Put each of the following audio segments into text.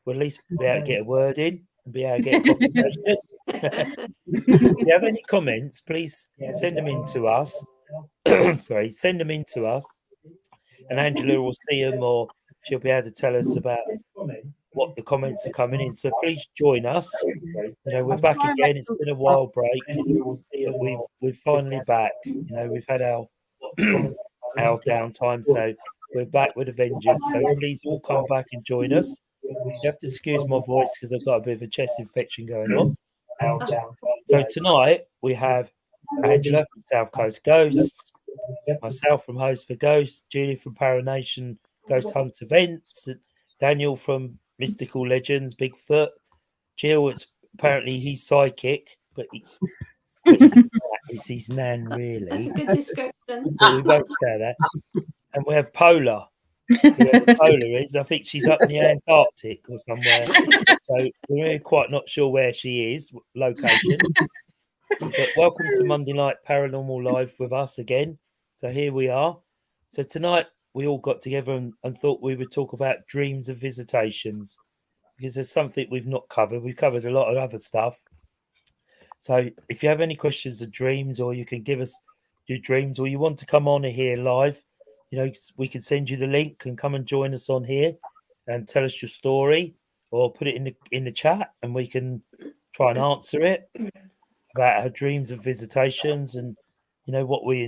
we'll at least be able to get a word in and be able to get a conversation. If you have any comments, please send them in to us. Sorry, send them in to us, and Angela will see them, or she'll be able to tell us about what the comments are coming in. So please join us. We're back again. It's been a while break, but we're finally back. We've had our our downtime, so we're back with a vengeance. So please all come back and join us. You have to excuse my voice because I've got a bit of a chest infection going on. So tonight we have Angela from South Coast Ghosts, myself from Host for Ghosts, Julie from Paranation Ghost Hunt Events, Daniel from Mystical Legends, Bigfoot, Jill, apparently he's psychic, but it's his nan, really. That's a good description. But we won't say that. And we have Polar. Whoever Polar is, I think she's up in the Antarctic or somewhere. So we're really quite not sure where she is, location. But welcome to Monday Night Paranormal Live with us again. So here we are. So tonight we all got together and thought we would talk about dreams and visitations, because there's something we've not covered. We've covered a lot of other stuff. So if you have any questions of dreams, or you can give us your dreams, or you want to come on here live, we can send you the link and come and join us on here and tell us your story, or put it in the chat and we can try and answer it about our dreams and visitations and what we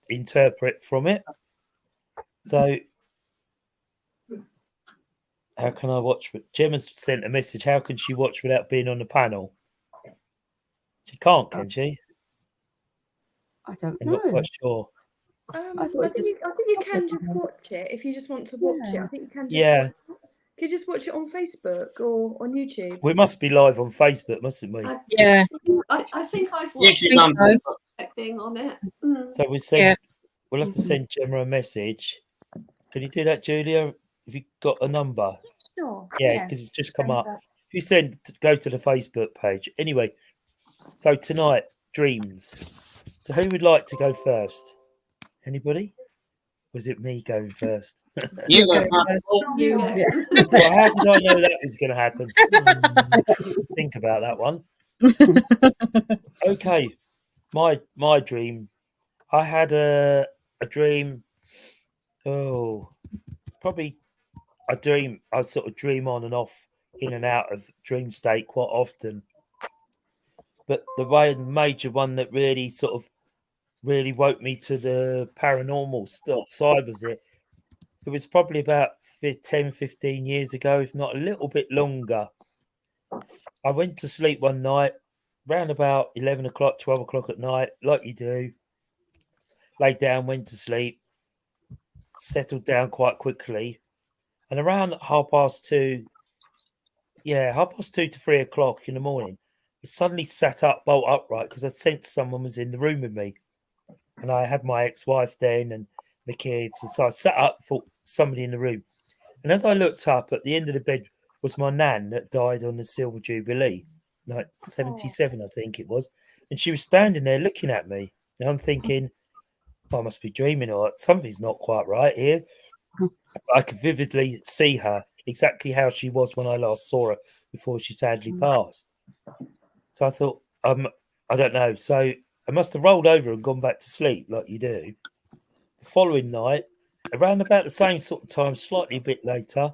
interpret from it. So how can I watch? Gemma's sent a message. How can she watch without being on the panel? She can't, can she? I don't I'm know. not quite sure. I think you can just watch it if you just want to watch it. I think you can just Yeah. Can you just watch it on Facebook or on YouTube? We must be live on Facebook, mustn't we? Yeah. I think I've watched being on it. So we'll have to send Gemma a message. Can you do that, Julia? Have you got a number? Sure. Yeah, because it's just come up. If you go to the Facebook page. Anyway, so tonight, dreams. So who would like to go first? Anybody? Was it me going first? You go first. You go. Well, how did I know that was going to happen? Think about that one. Okay, my dream. I had a dream. Oh, probably a dream. I sort of dream on and off, in and out of dream state quite often. But the major one that really woke me to the paranormal side of it. It was probably about 10, 15 years ago, if not a little bit longer. I went to sleep one night, around about 11 o'clock, 12 o'clock at night, like you do. Laid down, went to sleep, settled down quite quickly. And around 2:30 to 3 o'clock in the morning, I suddenly sat up, bolt upright, because I sensed someone was in the room with me. And I had my ex-wife then and the kids. And so I sat up, thought somebody in the room. And as I looked up, at the end of the bed was my nan that died on the Silver Jubilee, like 77, I think it was. And she was standing there looking at me. And I'm thinking, I must be dreaming, or something's not quite right here. I could vividly see her exactly how she was when I last saw her before she sadly passed. So I thought, I don't know. So I must have rolled over and gone back to sleep like you do. The following night, around about the same sort of time, slightly a bit later,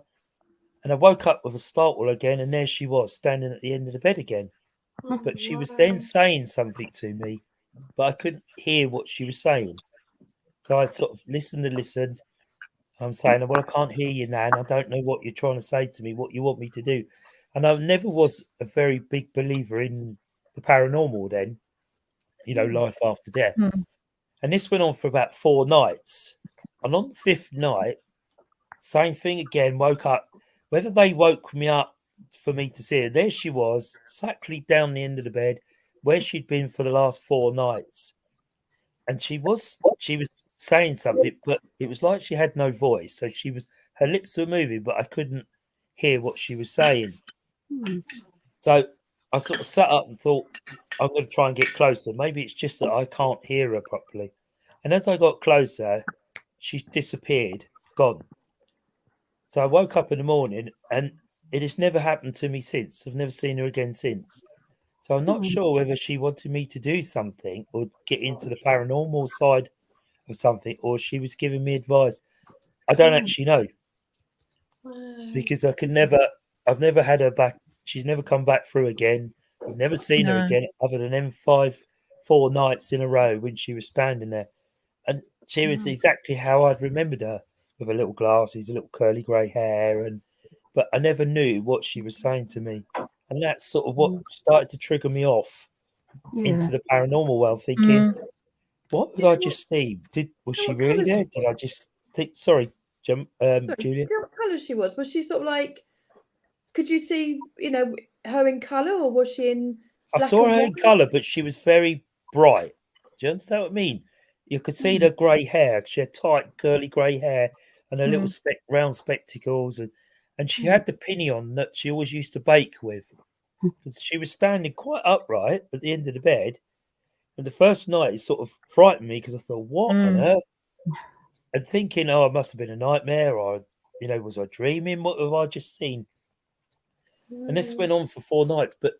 and I woke up with a startle again, and there she was, standing at the end of the bed again. But she was then saying something to me, but I couldn't hear what she was saying. So I sort of listened. I'm saying, well, I can't hear you, Nan. I don't know what you're trying to say to me, what you want me to do. And I never was a very big believer in the paranormal then, life after death. And this went on for about 4 nights. And on the 5th night, same thing again, woke up. Whether they woke me up for me to see her, there she was, exactly down the end of the bed, where she'd been for the last 4 nights. And she was saying something, but it was like she had no voice. So her lips were moving, but I couldn't hear what she was saying. So I sort of sat up and thought, I'm going to try and get closer. Maybe it's just that I can't hear her properly. And as I got closer, she disappeared, gone. So I woke up in the morning, and it has never happened to me since. I've never seen her again since. So I'm not sure whether she wanted me to do something or get into the paranormal side of something, or she was giving me advice. I don't actually know, because I've never had her back. She's never come back through again. I've never seen her No. again other than them 4 nights in a row when she was standing there. And she was exactly how I'd remembered her, with her little glasses, a little curly grey hair, but I never knew what she was saying to me. And that's sort of what started to trigger me off into the paranormal world, thinking, what did I just see? Was she really there? Did I just think? Sorry, Julia. Do you know what colour she was? Was she sort of like? Could you see, her in colour, or was she in? I saw her in colour, but she was very bright. Do you understand what I mean? You could see the grey hair. She had tight, curly grey hair and her little round spectacles, and she had the pinny on that she always used to bake with. Because she was standing quite upright at the end of the bed. And the first night, it sort of frightened me because I thought, what on earth? And thinking, oh, it must have been a nightmare, or, was I dreaming? What have I just seen? And this went on for 4 nights. But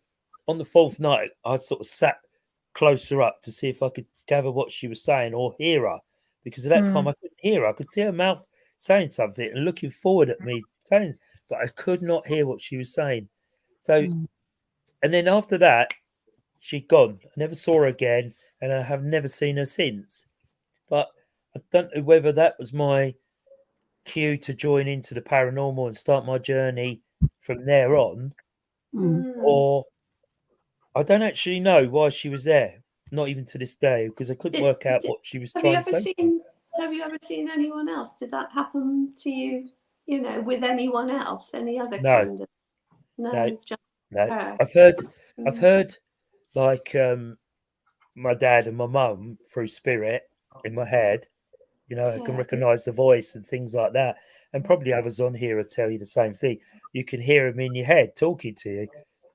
on the 4th night, I sort of sat closer up to see if I could gather what she was saying or hear her. Because at that time, I couldn't hear her. I could see her mouth saying something and looking forward at me, saying, but I could not hear what she was saying. So, and then after that, she'd gone. I never saw her again, and I have never seen her since. But I don't know whether that was my cue to join into the paranormal and start my journey from there on, or I don't actually know why she was there. Not even to this day, because I couldn't work out what she was trying to say. Have you ever seen anyone else? Did that happen to you? With anyone else? Any other kind of? No. Just her. I've heard like my dad and my mum through spirit in my head. I can recognise the voice and things like that. And probably others on here will tell you the same thing. You can hear them in your head talking to you.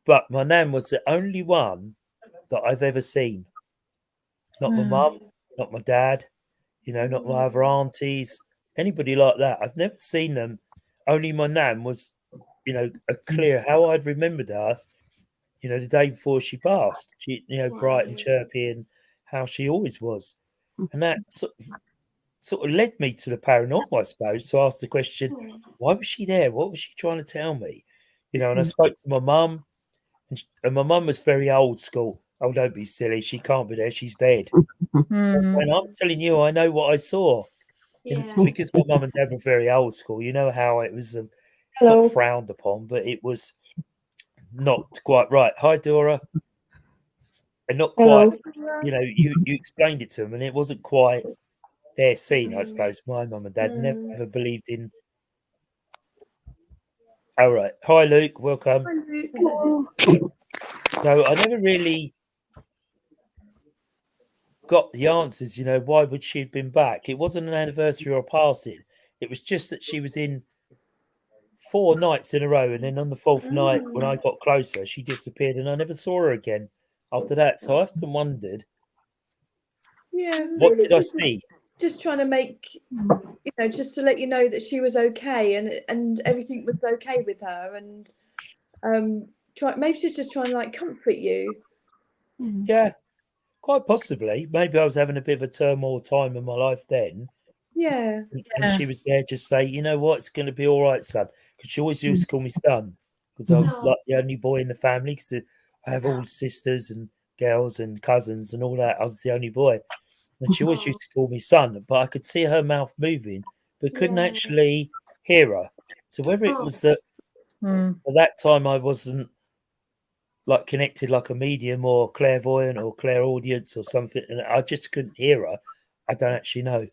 But my nan was the only one that I've ever seen. Not my mum, not my dad, not my other aunties, anybody like that. I've never seen them. Only my nan was, a clear how I'd remembered her, the day before she passed. She, bright and chirpy, and how she always was. And that sort of led me to the paranormal, I suppose, to ask the question, why was she there? What was she trying to tell me? And I spoke to my mum, and my mum was very old school. Oh, don't be silly. She can't be there. She's dead. And I'm telling you, I know what I saw. Because my mum and dad were very old school, you know how it was not frowned upon, but it was not quite right. Hi, Dora. And not quite, you explained it to them, and it wasn't quite their scene, I suppose. My mum and dad never believed in. All right. Hi, Luke. Welcome. So I never really got the answers, why would she have been back? It wasn't an anniversary or a passing. It was just that she was in 4 nights in a row, and then on the 4th night, when I got closer, she disappeared, and I never saw her again after that. So I often wondered, what did I see? Just trying to make, just to let you know that she was okay, and everything was okay with her, and maybe she's just trying to like comfort you. Yeah, quite possibly. Maybe I was having a bit of a turmoil time in my life then. Yeah. And she was there just say, you know what, it's going to be all right, son. Because she always used to call me son, because I was like the only boy in the family, because I have all sisters and girls and cousins and all that. I was the only boy. And she always used to call me son, but I could see her mouth moving, but couldn't actually hear her. So whether it was that at that time I wasn't like connected like a medium or clairvoyant or clairaudience or something, and I just couldn't hear her, I don't actually know.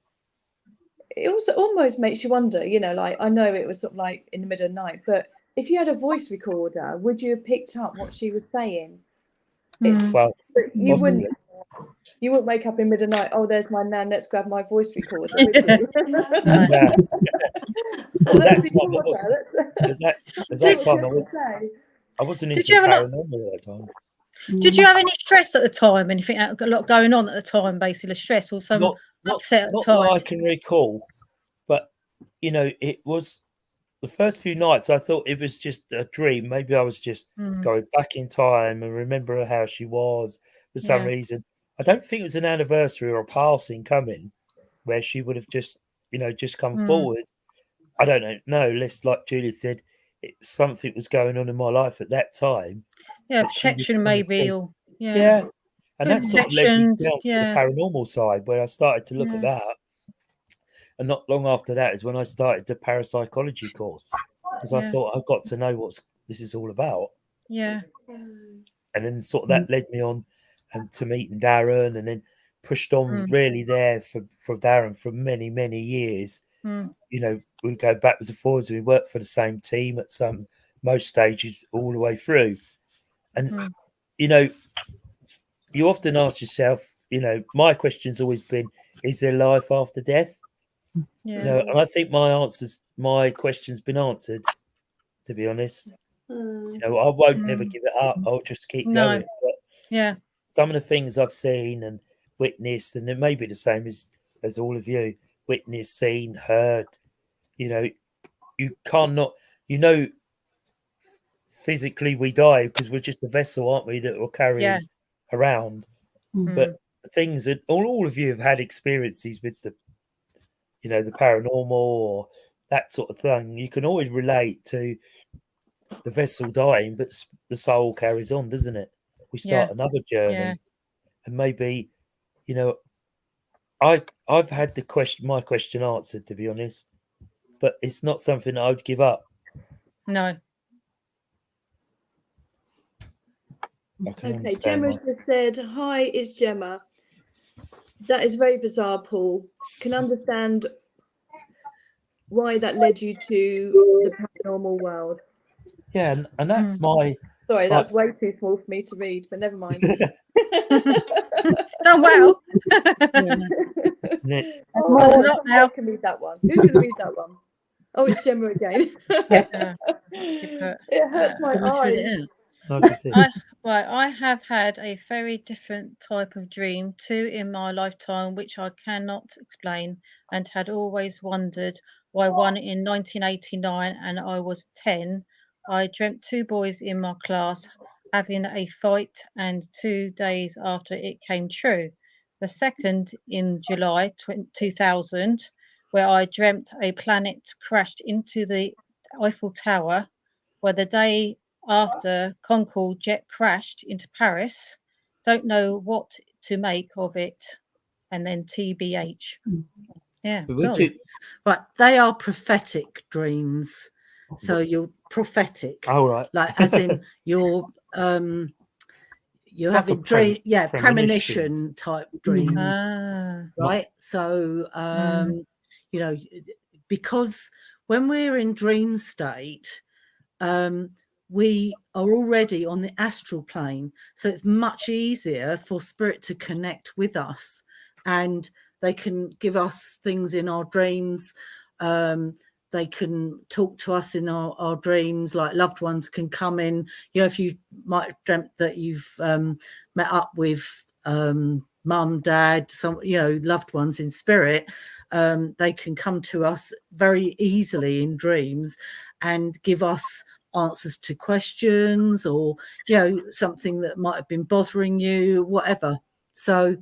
It also almost makes you wonder, like, I know it was sort of like in the middle of the night, but if you had a voice recorder, would you have picked up what she was saying? Well, you wouldn't wake up in the middle of the night, oh, there's my nan, let's grab my voice recorder, would you? I wasn't into paranormal at that time. Did you have any stress at the time? Anything, a lot going on at the time, basically stress or some upset at the time? Not that I can recall, but it was the first few nights I thought it was just a dream. Maybe I was just Mm. going back in time and remember how she was for some Yeah. reason. I don't think it was an anniversary or a passing coming where she would have just, just come Mm. forward. I don't know. No, let's, like Julia said, something was going on in my life at that time. Yeah, that she was protection coming maybe, forward. or yeah. Yeah. And Good that sort of led me protection. down to the Yeah. paranormal side where I started to look at Yeah. that. And not long after that is when I started the parapsychology course because I Yeah. thought I've got to know what this is all about. Yeah. Mm. And then sort of that led me on and to meeting Darren, and then pushed on Mm. really there for Darren for many, many years. Mm. We go backwards and forwards. We work for the same team at most stages all the way through. And, Mm. You often ask yourself, my question's always been, is there life after death? Yeah. And I think my question's been answered, to be honest. Mm. I won't never Mm. give it up. I'll just keep No. going. But Yeah. some of the things I've seen and witnessed, and it may be the same as all of you, witnessed, seen, heard, you cannot, physically we die because we're just a vessel, aren't we, that we're carrying Yeah. around. Mm. But the things that all of you have had experiences with the paranormal or that sort of thing. You can always relate to the vessel dying, but the soul carries on, doesn't it? We start Yeah. another journey, Yeah. and maybe I've had my question answered, to be honest, but it's not something I would give up. No. I can Okay, understand Gemma that. just said, "Hi, it's Gemma. That is very bizarre, Paul. Can understand why that led you to the paranormal world." Yeah, and that's my Sorry, that's way too small for me to read, but never mind. Done well. Oh, Well, someone not now. else can read that one. Who's going to read that one? Oh, it's Gemma again. Yeah. It hurts my Let's read eyes. it out. like I said. I have had a very different type of dream, two in my lifetime, which I cannot explain, and had always wondered why one in 1989 and I was 10. I dreamt two boys in my class having a fight, and 2 days after it came true. The second in July 2000, where I dreamt a planet crashed into the Eiffel Tower, where the day after Concorde jet crashed into Paris. Don't know what to make of it. And then TBH. Yeah, Would cool. you- Right, they are prophetic dreams. So you're prophetic, all right. like as in you're It's like a having dream, premonition. premonition type dreams, Ah, right? So because when we're in dream state, we are already on the astral plane, so it's much easier for spirit to connect with us, and they can give us things in our dreams. They can talk to us in our dreams, like loved ones can come in. If you might have dreamt that you've met up with mum, dad, some loved ones in spirit, they can come to us very easily in dreams and give us answers to questions, or something that might have been bothering you, whatever. So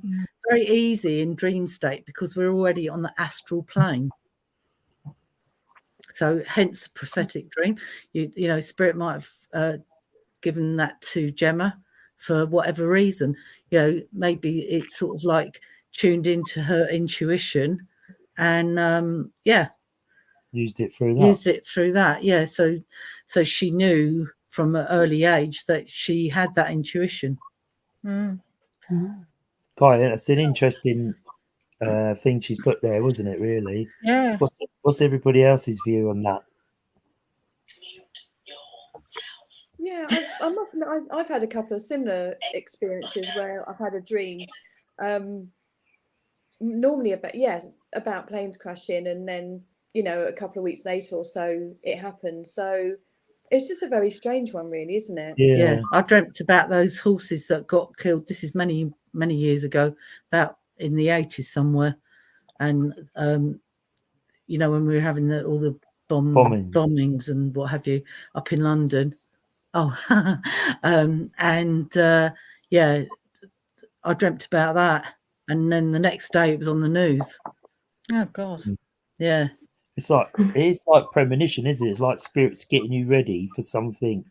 very easy in dream state because we're already on the astral plane. So hence prophetic dream. Spirit might have given that to Gemma for whatever reason. Maybe it's sort of like tuned into her intuition and Used it through that. Yeah, so she knew from an early age that she had that intuition. Quite, it's an interesting thing she's put there, wasn't it? Really. yeah. What's everybody else's view on that? Yeah, I must admit, I've had a couple of similar experiences where I've had a dream, normally about planes crashing, and then a couple of weeks later or so it happened. So it's just a very strange one, really, isn't it? Yeah, I dreamt about those horses that got killed. This is many years ago, about in the 80s somewhere, and when we were having all the bombings and what have you up in London. Oh, yeah, I dreamt about that, and then the next day it was on the news. Oh God. Yeah, it's like premonition, isn't it? It's like spirits getting you ready for something.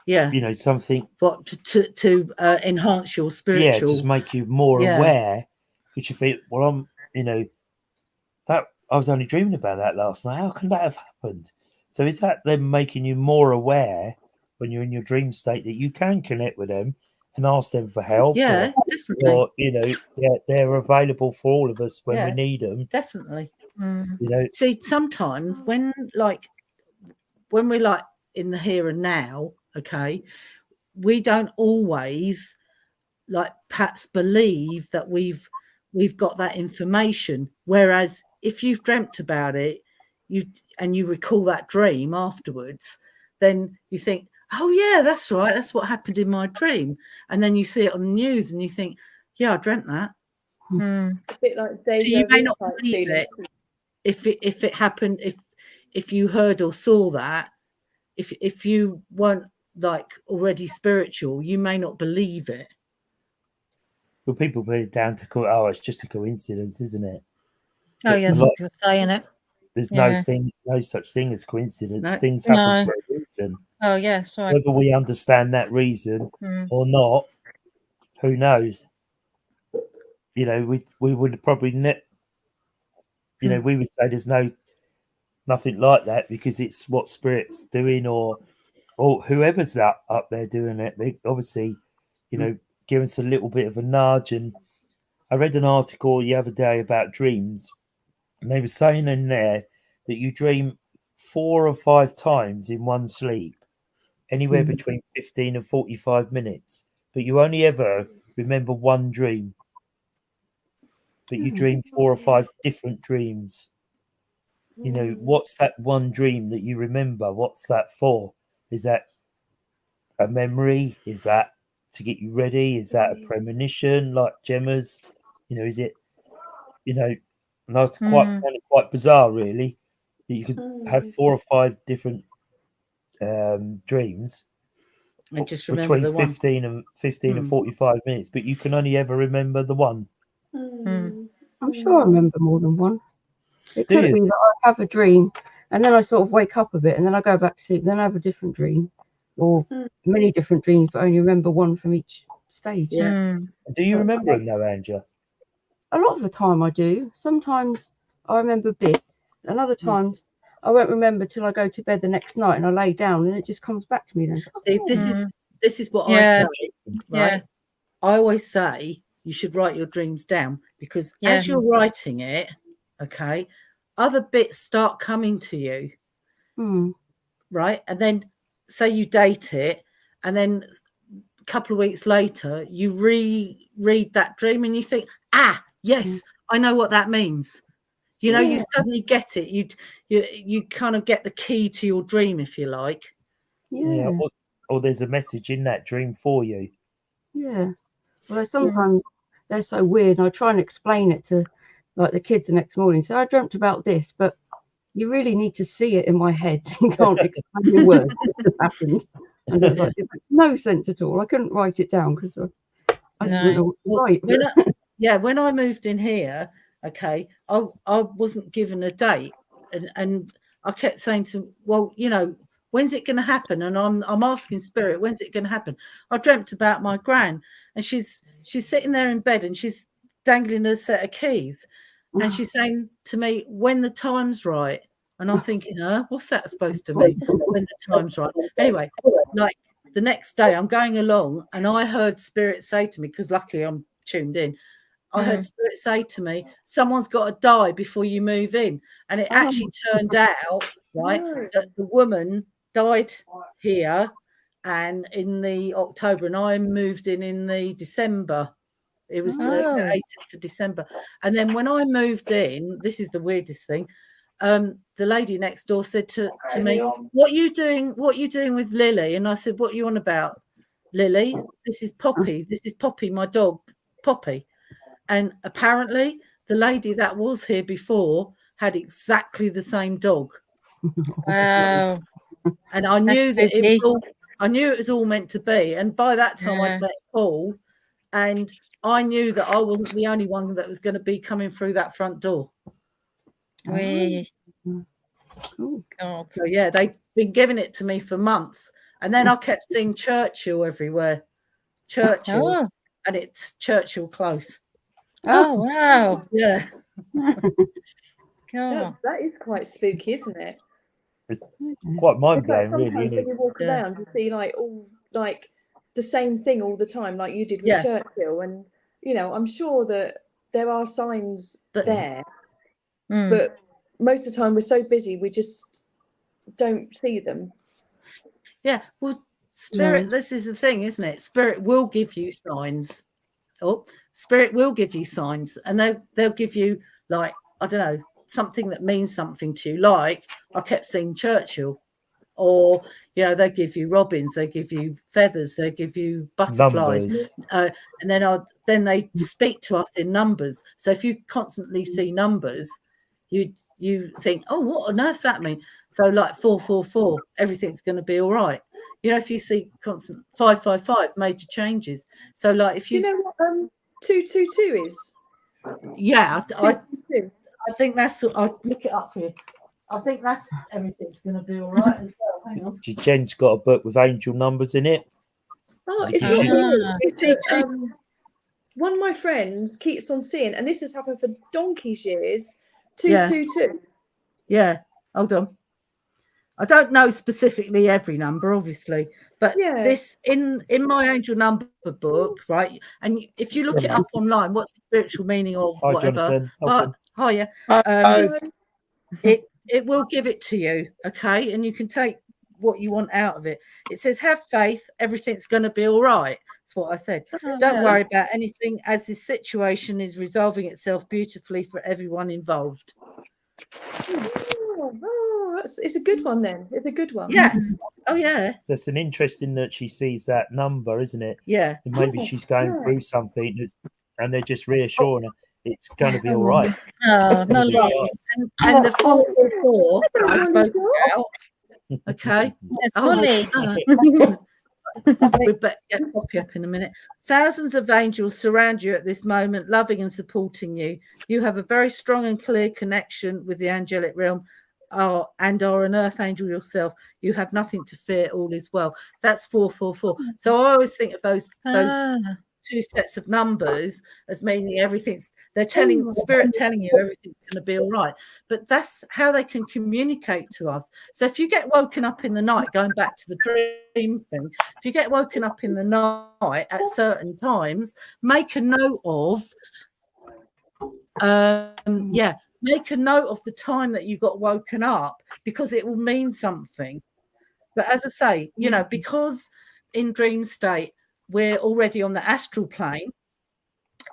yeah, You know, something. what to enhance your spiritual. Yeah, just make you more aware. Which you think, well, I'm, you know, that I was only dreaming about that last night. How can that have happened? So is that them making you more aware when you're in your dream state that you can connect with them and ask them for help? Yeah, definitely. Or you know, they're available for all of us when we need them. Definitely. Mm. You know, see, sometimes when we're like in the here and now, okay, we don't always like perhaps believe that we've got that information. Whereas if you've dreamt about it, you recall that dream afterwards, then you think, oh yeah, that's right, that's what happened in my dream. And then you see it on the news and you think, yeah, I dreamt that. Mm. A bit like So you may not believe it if it happened, if you heard or saw that, if you weren't like already spiritual, you may not believe it. but people put it down to, oh, it's just a coincidence, isn't it? Oh yeah, some people saying it. There's Yeah. no such thing as coincidence. No. Things happen for a reason. Oh yes, right. Whether we understand that reason or not, who knows? You know, we would probably you know, we would say there's nothing like that because it's what spirit's doing or whoever's up there doing it. They obviously, you know, give us a little bit of a nudge. And I read an article the other day about dreams, and they were saying in there that you dream 4 or 5 times in one sleep, anywhere between 15 and 45 minutes, but you only ever remember one dream. But you dream 4 or 5 different dreams. You know, what's that one dream that you remember? What's that for? Is that a memory? Is that to get you ready? Is that a premonition like Gemma's? You know, is it, you know, no, it's quite bizarre, really, that you could have 4 or 5 different dreams and just remember between the 15 and 45 minutes, but you can only ever remember the one. I'm sure I remember more than one. It could be that I have a dream and then I sort of wake up a bit and then I go back to sleep, then I have a different dream or many different dreams, but only remember one from each stage. Yeah. Do you remember them though, Angela? A lot of the time I do. Sometimes I remember bits and other times I won't remember till I go to bed the next night and I lay down and it just comes back to me then. See, this is what I say, right? I always say you should write your dreams down because as you're writing it, okay, other bits start coming to you, right? And then say you date it, and then a couple of weeks later you reread that dream and you think, yes, I know what that means. You know, you suddenly get it. You kind of get the key to your dream, if you like. Yeah. Or there's a message in that dream for you. Yeah. Well, sometimes they're so weird, and I try and explain it to like the kids the next morning. So I dreamt about this, but you really need to see it in my head. You can't explain the words that happened. And it was like, it makes no sense at all. I couldn't write it down because I didn't know what to write. When I moved in here, okay, I wasn't given a date, and I kept saying to, well, you know, when's it going to happen? And I'm asking Spirit, when's it going to happen? I dreamt about my gran, and she's sitting there in bed, and she's dangling a set of keys, and she's saying to me, when the time's right. And I'm thinking, what's that supposed to mean? When the time's right. Anyway, like the next day, I'm going along, and I heard Spirit say to me, because luckily I'm tuned in. I heard Spirit say to me, someone's got to die before you move in. And it actually turned out, right, that the woman died here and in the October, and I moved in the December. It was the 18th of December. And then when I moved in, this is the weirdest thing. The lady next door said to me, what are you doing with Lily? And I said, what are you on about, Lily? This is Poppy. This is Poppy, my dog, Poppy. And apparently the lady that was here before had exactly the same dog. Wow. And I That's knew that spooky. I knew it was all meant to be. And by that time Yeah. I'd met Paul, and I knew that I wasn't the only one that was going to be coming through that front door. We. Cool. God. So yeah, they've been giving it to me for months. And then I kept seeing Churchill everywhere. Churchill. Oh. And it's Churchill Close. Oh, wow. Yeah. God. That is quite spooky, isn't it? It's quite mind It's like blowing, really, sometimes isn't when it? you walk Yeah. around, you see like all like the same thing all the time, like you did with Yeah. Churchill. And you know, I'm sure that there are signs But- there, Mm. but most of the time we're so busy we just don't see them. Yeah. Well, spirit, this is the thing, isn't it? Spirit will give you signs. Oh, spirit will give you signs, and they'll give you, like, I don't know, something that means something to you. Like I kept seeing Churchill, or you know, they give you robins, they give you feathers, they give you butterflies, Numbers. and then they speak to us in numbers. So if you constantly see numbers, you think, oh, what on earth's that mean? So like 444, everything's going to be all right. You know, if you see constant 555, major changes. So like if You you know what 222 is? yeah, I 222. think that's, I'll look it up for you. I think that's everything's going to be all right as well. Hang on. Jen's got a book with angel numbers in it. Oh, Did it's you not see- weird. You see It's that, one of my friends keeps on seeing, and this has happened for donkey's years, Yeah. 222. Yeah, hold on. I don't know specifically every number, obviously, but Yeah. this in my angel number book, right? And if you look it up online, what's the spiritual meaning of Hi, whatever? Jonathan. Welcome. Hi, yeah. Hi. It will give it to you, okay? And you can take what you want out of it. It says, have faith, everything's going to be all right. That's what I said. Oh, Don't yeah. worry about anything, as this situation is resolving itself beautifully for everyone involved. It's a good one then. It's a good one. Yeah. Oh, yeah. So it's an interesting that she sees that number, isn't it? Yeah. And maybe Yeah, she's going yeah. through something and they're just reassuring her it's going to be all right. Oh, no, It'll be Lee. fine. And the 444 that I spoke about, okay? Yes, Oh, Molly. we better get Poppy up in a minute. Thousands of angels surround you at this moment, loving and supporting you. You have a very strong and clear connection with the angelic realm, and are an earth angel yourself. You have nothing to fear. All is well. That's 444. So I always think of those Ah, two sets of numbers as meaning everything's, they're telling spirit, telling you everything's going to be all right. But that's how they can communicate to us. So if you get woken up in the night, going back to the dream thing, if you get woken up in the night at certain times, make a note of make a note of the time that you got woken up, because it will mean something. But as I say, you know, because in dream state we're already on the astral plane,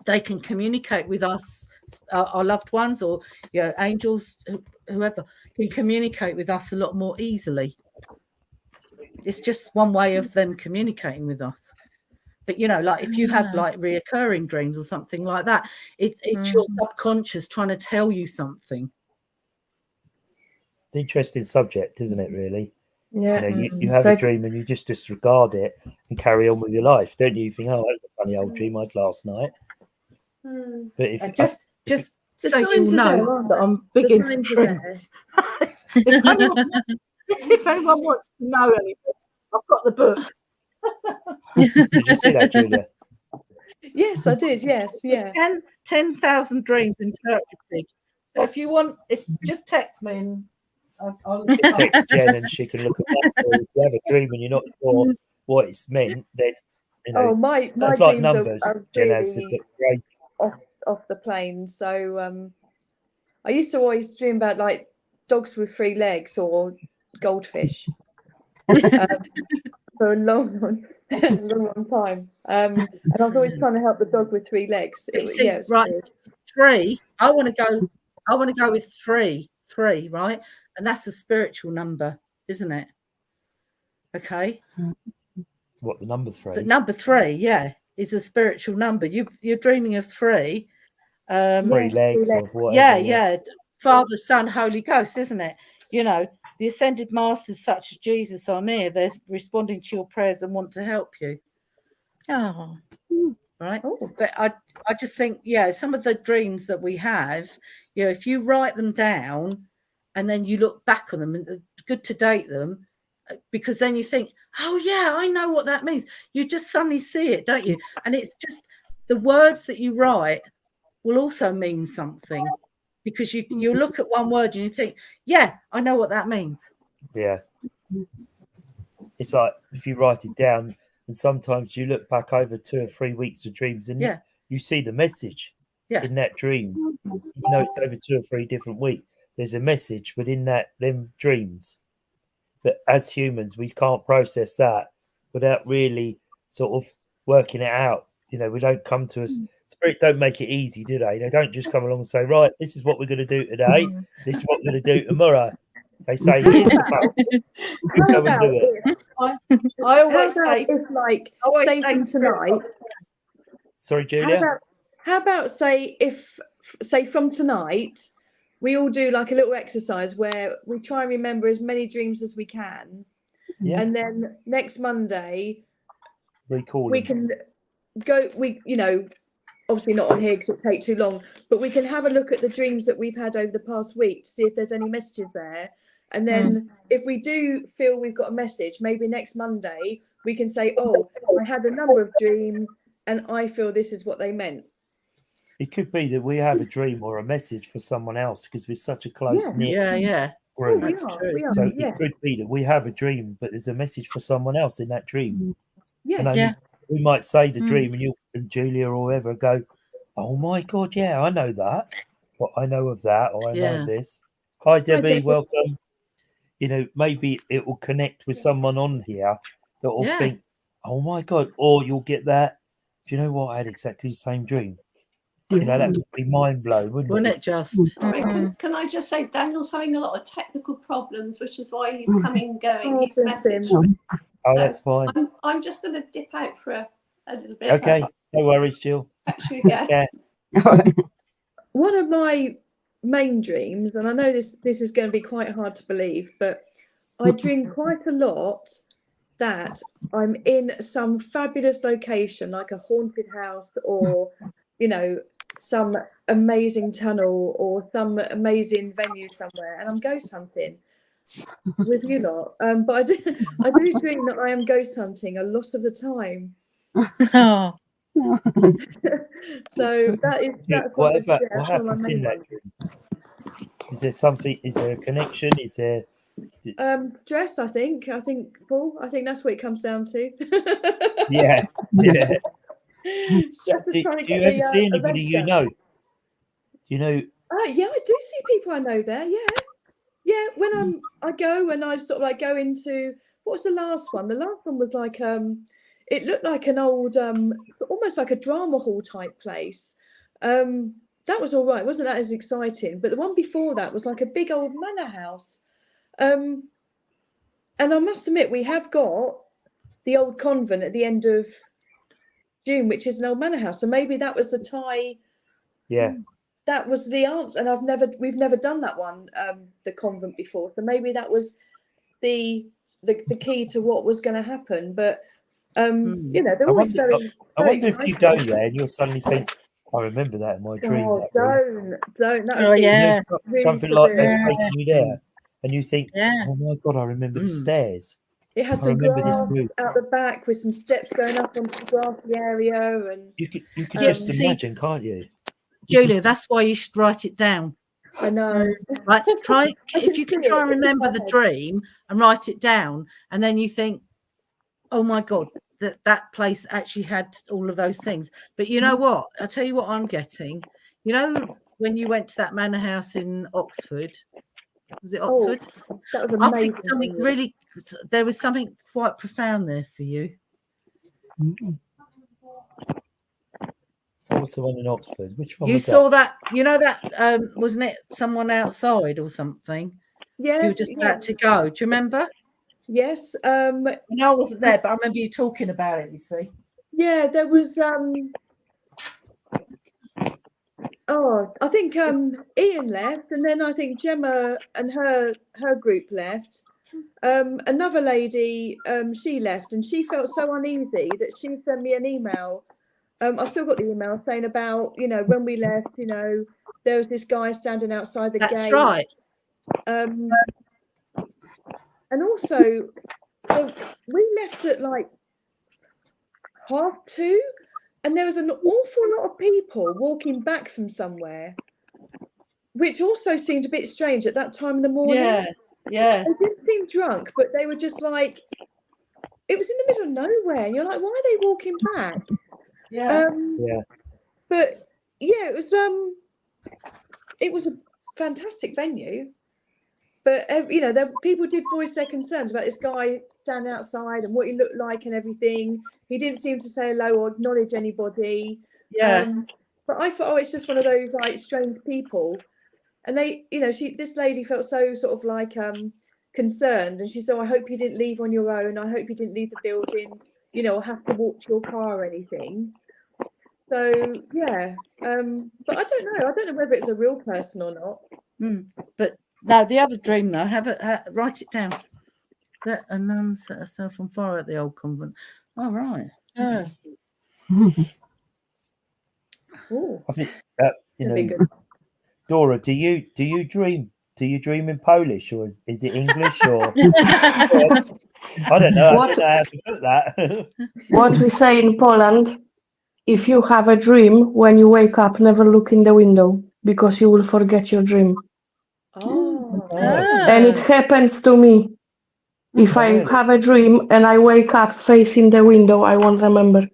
they can communicate with us, our loved ones, or you know, angels, whoever can communicate with us a lot more easily. It's just one way of them communicating with us. But you know, like if you have like reoccurring dreams or something like that, it's your subconscious trying to tell you something. It's an interesting subject, isn't it, really? Yeah. You know, you have a dream and you just disregard it and carry on with your life, don't you? You think, oh, that's a funny old dream I had last night. But if Just The so you signs are there, know aren't that they? I'm big The into signs are there. dreams. if anyone wants to know anything, I've got the book. did you see that, Julia? Yes, I did. Yes, yeah. 10,000 dreams interpreted. So if you want, just text me and I'll look it up. Text Jen and she can look at that. If you have a dream and you're not sure what it's meant, then you know, Oh, my that's like dreams numbers. are Jen has really a great. off the plane. So I used to always dream about like dogs with 3 legs or goldfish for a long time. And I was always trying to help the dog with 3 legs. You see, It was right, weird. 3. I want to go with 3, right? And that's a spiritual number, isn't it? Okay. What, the number 3? The number 3, yeah, is a spiritual number. You're dreaming of 3. 3 legs legs. of whatever. Yeah. Father, Son, Holy Ghost, isn't it? You know, the ascended masters such as Jesus are near. They're responding to your prayers and want to help you. Oh, Right. Oh. But I just think, yeah, some of the dreams that we have, you know, if you write them down and then you look back on them, and good to date them, because then you think, oh yeah, I know what that means. You just suddenly see it, don't you? And it's just the words that you write will also mean something, because you look at one word and you think, yeah, I know what that means. Yeah. It's like if you write it down, and sometimes you look back over 2 or 3 weeks of dreams, and Yeah. you see the message Yeah. in that dream. You know, it's over 2 or 3 different weeks. There's a message within them dreams. But as humans, we can't process that without really sort of working it out. You know, we don't come to us. Spirit don't make it easy, do they? They don't just come along and say, right, this is what we're going to do today. This is what we're going to do tomorrow. They say, here's the map. You go and do it. I always say, if, like, always say say from tonight, Sorry, Julia. how about say from tonight, we all do like a little exercise where we try and remember as many dreams as we can. Yeah. And then next Monday, Recall we them. can go, you know, obviously not on here because it take too long, but we can have a look at the dreams that we've had over the past week to see if there's any messages there. And then if we do feel we've got a message, maybe next Monday, we can say, oh, I had a number of dreams and I feel this is what they meant. It could be that we have a dream or a message for someone else because we're such a close knit yeah, group. That's true. We are, So yeah. it could be that we have a dream, but there's a message for someone else in that dream. Yeah. And only Yeah. we might say the dream, and you and Julia or whoever go, "Oh my God, yeah, I know that. Well, I know of that, or I know Yeah. this." Hi, Debbie, Debbie. welcome. You know, maybe it will connect with someone on here that will Yeah. think, "Oh my God," or you'll get that. Do you know what? I had exactly the same dream. You know, that would be mind blowing, wouldn't Wouldn't it? it just? Sorry, can I just say Daniel's having a lot of technical problems, which is why he's coming and going. Oh, His bless him. message. Oh, that's fine. I'm just going to dip out for a little bit. Okay, no worries, Jill. Catch you again. Yeah. One of my main dreams, and I know this is going to be quite hard to believe, but I dream quite a lot that I'm in some fabulous location, like a haunted house, or, you know, some amazing tunnel or some amazing venue somewhere, and I'm ghost hunting with you lot. But I do dream that I am ghost hunting a lot of the time. Oh, So that's What one of happens my in main that ones. dream? Is there something? Is there a connection? Is there? Dress, I think, Paul, I think that's what it comes down to. Yeah, yeah. Stress is Do trying to you get ever the, see anybody you event know? You know, done. Yeah, I do see people I know there. Yeah. When I go and I sort of like go into, what was the last one? The last one was like it looked like an old almost like a drama hall type place. That was all right, wasn't that as exciting? But the one before that was like a big old manor house. And I must admit, we have got the old convent at the end of June, which is an old manor house. So maybe that was the tie. yeah. That was the answer. And we've never done that one, the convent before. So maybe that was the key to what was going to happen. But you know, they're I always wonder, I very wonder if you go there and you'll suddenly think, I remember that in my dream. Oh, that room." don't. That Oh, would be yeah. really Something like severe. they've taken you there, and you think, Yeah. oh my God, I remember the stairs. It had I some remember this grass room. out the back with some steps going up onto the grassy area, and You could Yeah, just see- imagine, can't you? Julia, that's why you should write it down. I know. Right? Try I if you can see try it. and It's in remember my the head. dream and write it down, and then you think, oh my God, that place actually had all of those things. But you know what? I'll tell you what I'm getting. You know, when you went to that manor house in Oxford, was it Oh, Oxford? that was I amazing. think something really, there was something quite profound there for you. What's the one in Oxford? Which one You was saw that, you know, that wasn't it someone outside or something? You were Yes, just about to go. Do you remember? yes. No, I wasn't there, but I remember you talking about it, you see. Yeah, there was I think Ian left, and then I think Gemma and her group left. Another lady, she left, and she felt so uneasy that she sent me an email. I've still got the email saying about, when we left, there was this guy standing outside the gate. That's right. And also, we left at like 2:30, and there was an awful lot of people walking back from somewhere, which also seemed a bit strange at that time in the morning. Yeah. They didn't seem drunk, but they were just like, it was in the middle of nowhere. And you're like, why are they walking back? Yeah. But yeah, it was a fantastic venue. But people did voice their concerns about this guy standing outside and what he looked like and everything. He didn't seem to say hello or acknowledge anybody. Yeah. But I thought, it's just one of those like strange people. And they, this lady felt so sort of like concerned, and she said, I hope you didn't leave on your own. I hope you didn't leave the building, or have to walk to your car or anything. So yeah, but I don't know. I don't know whether it's a real person or not. But no, the other dream though, write it down. That a nun set herself on fire at the old convent. All right. Oh. Ooh, I think that'd be good. Dora, do you dream? Do you dream in Polish, or is it English, or I don't know. I don't know how to put that. What we say in Poland, if you have a dream, when you wake up, never look in the window because you will forget your dream. Oh, And it happens to me. If I really? have a dream and I wake up facing the window, I won't remember.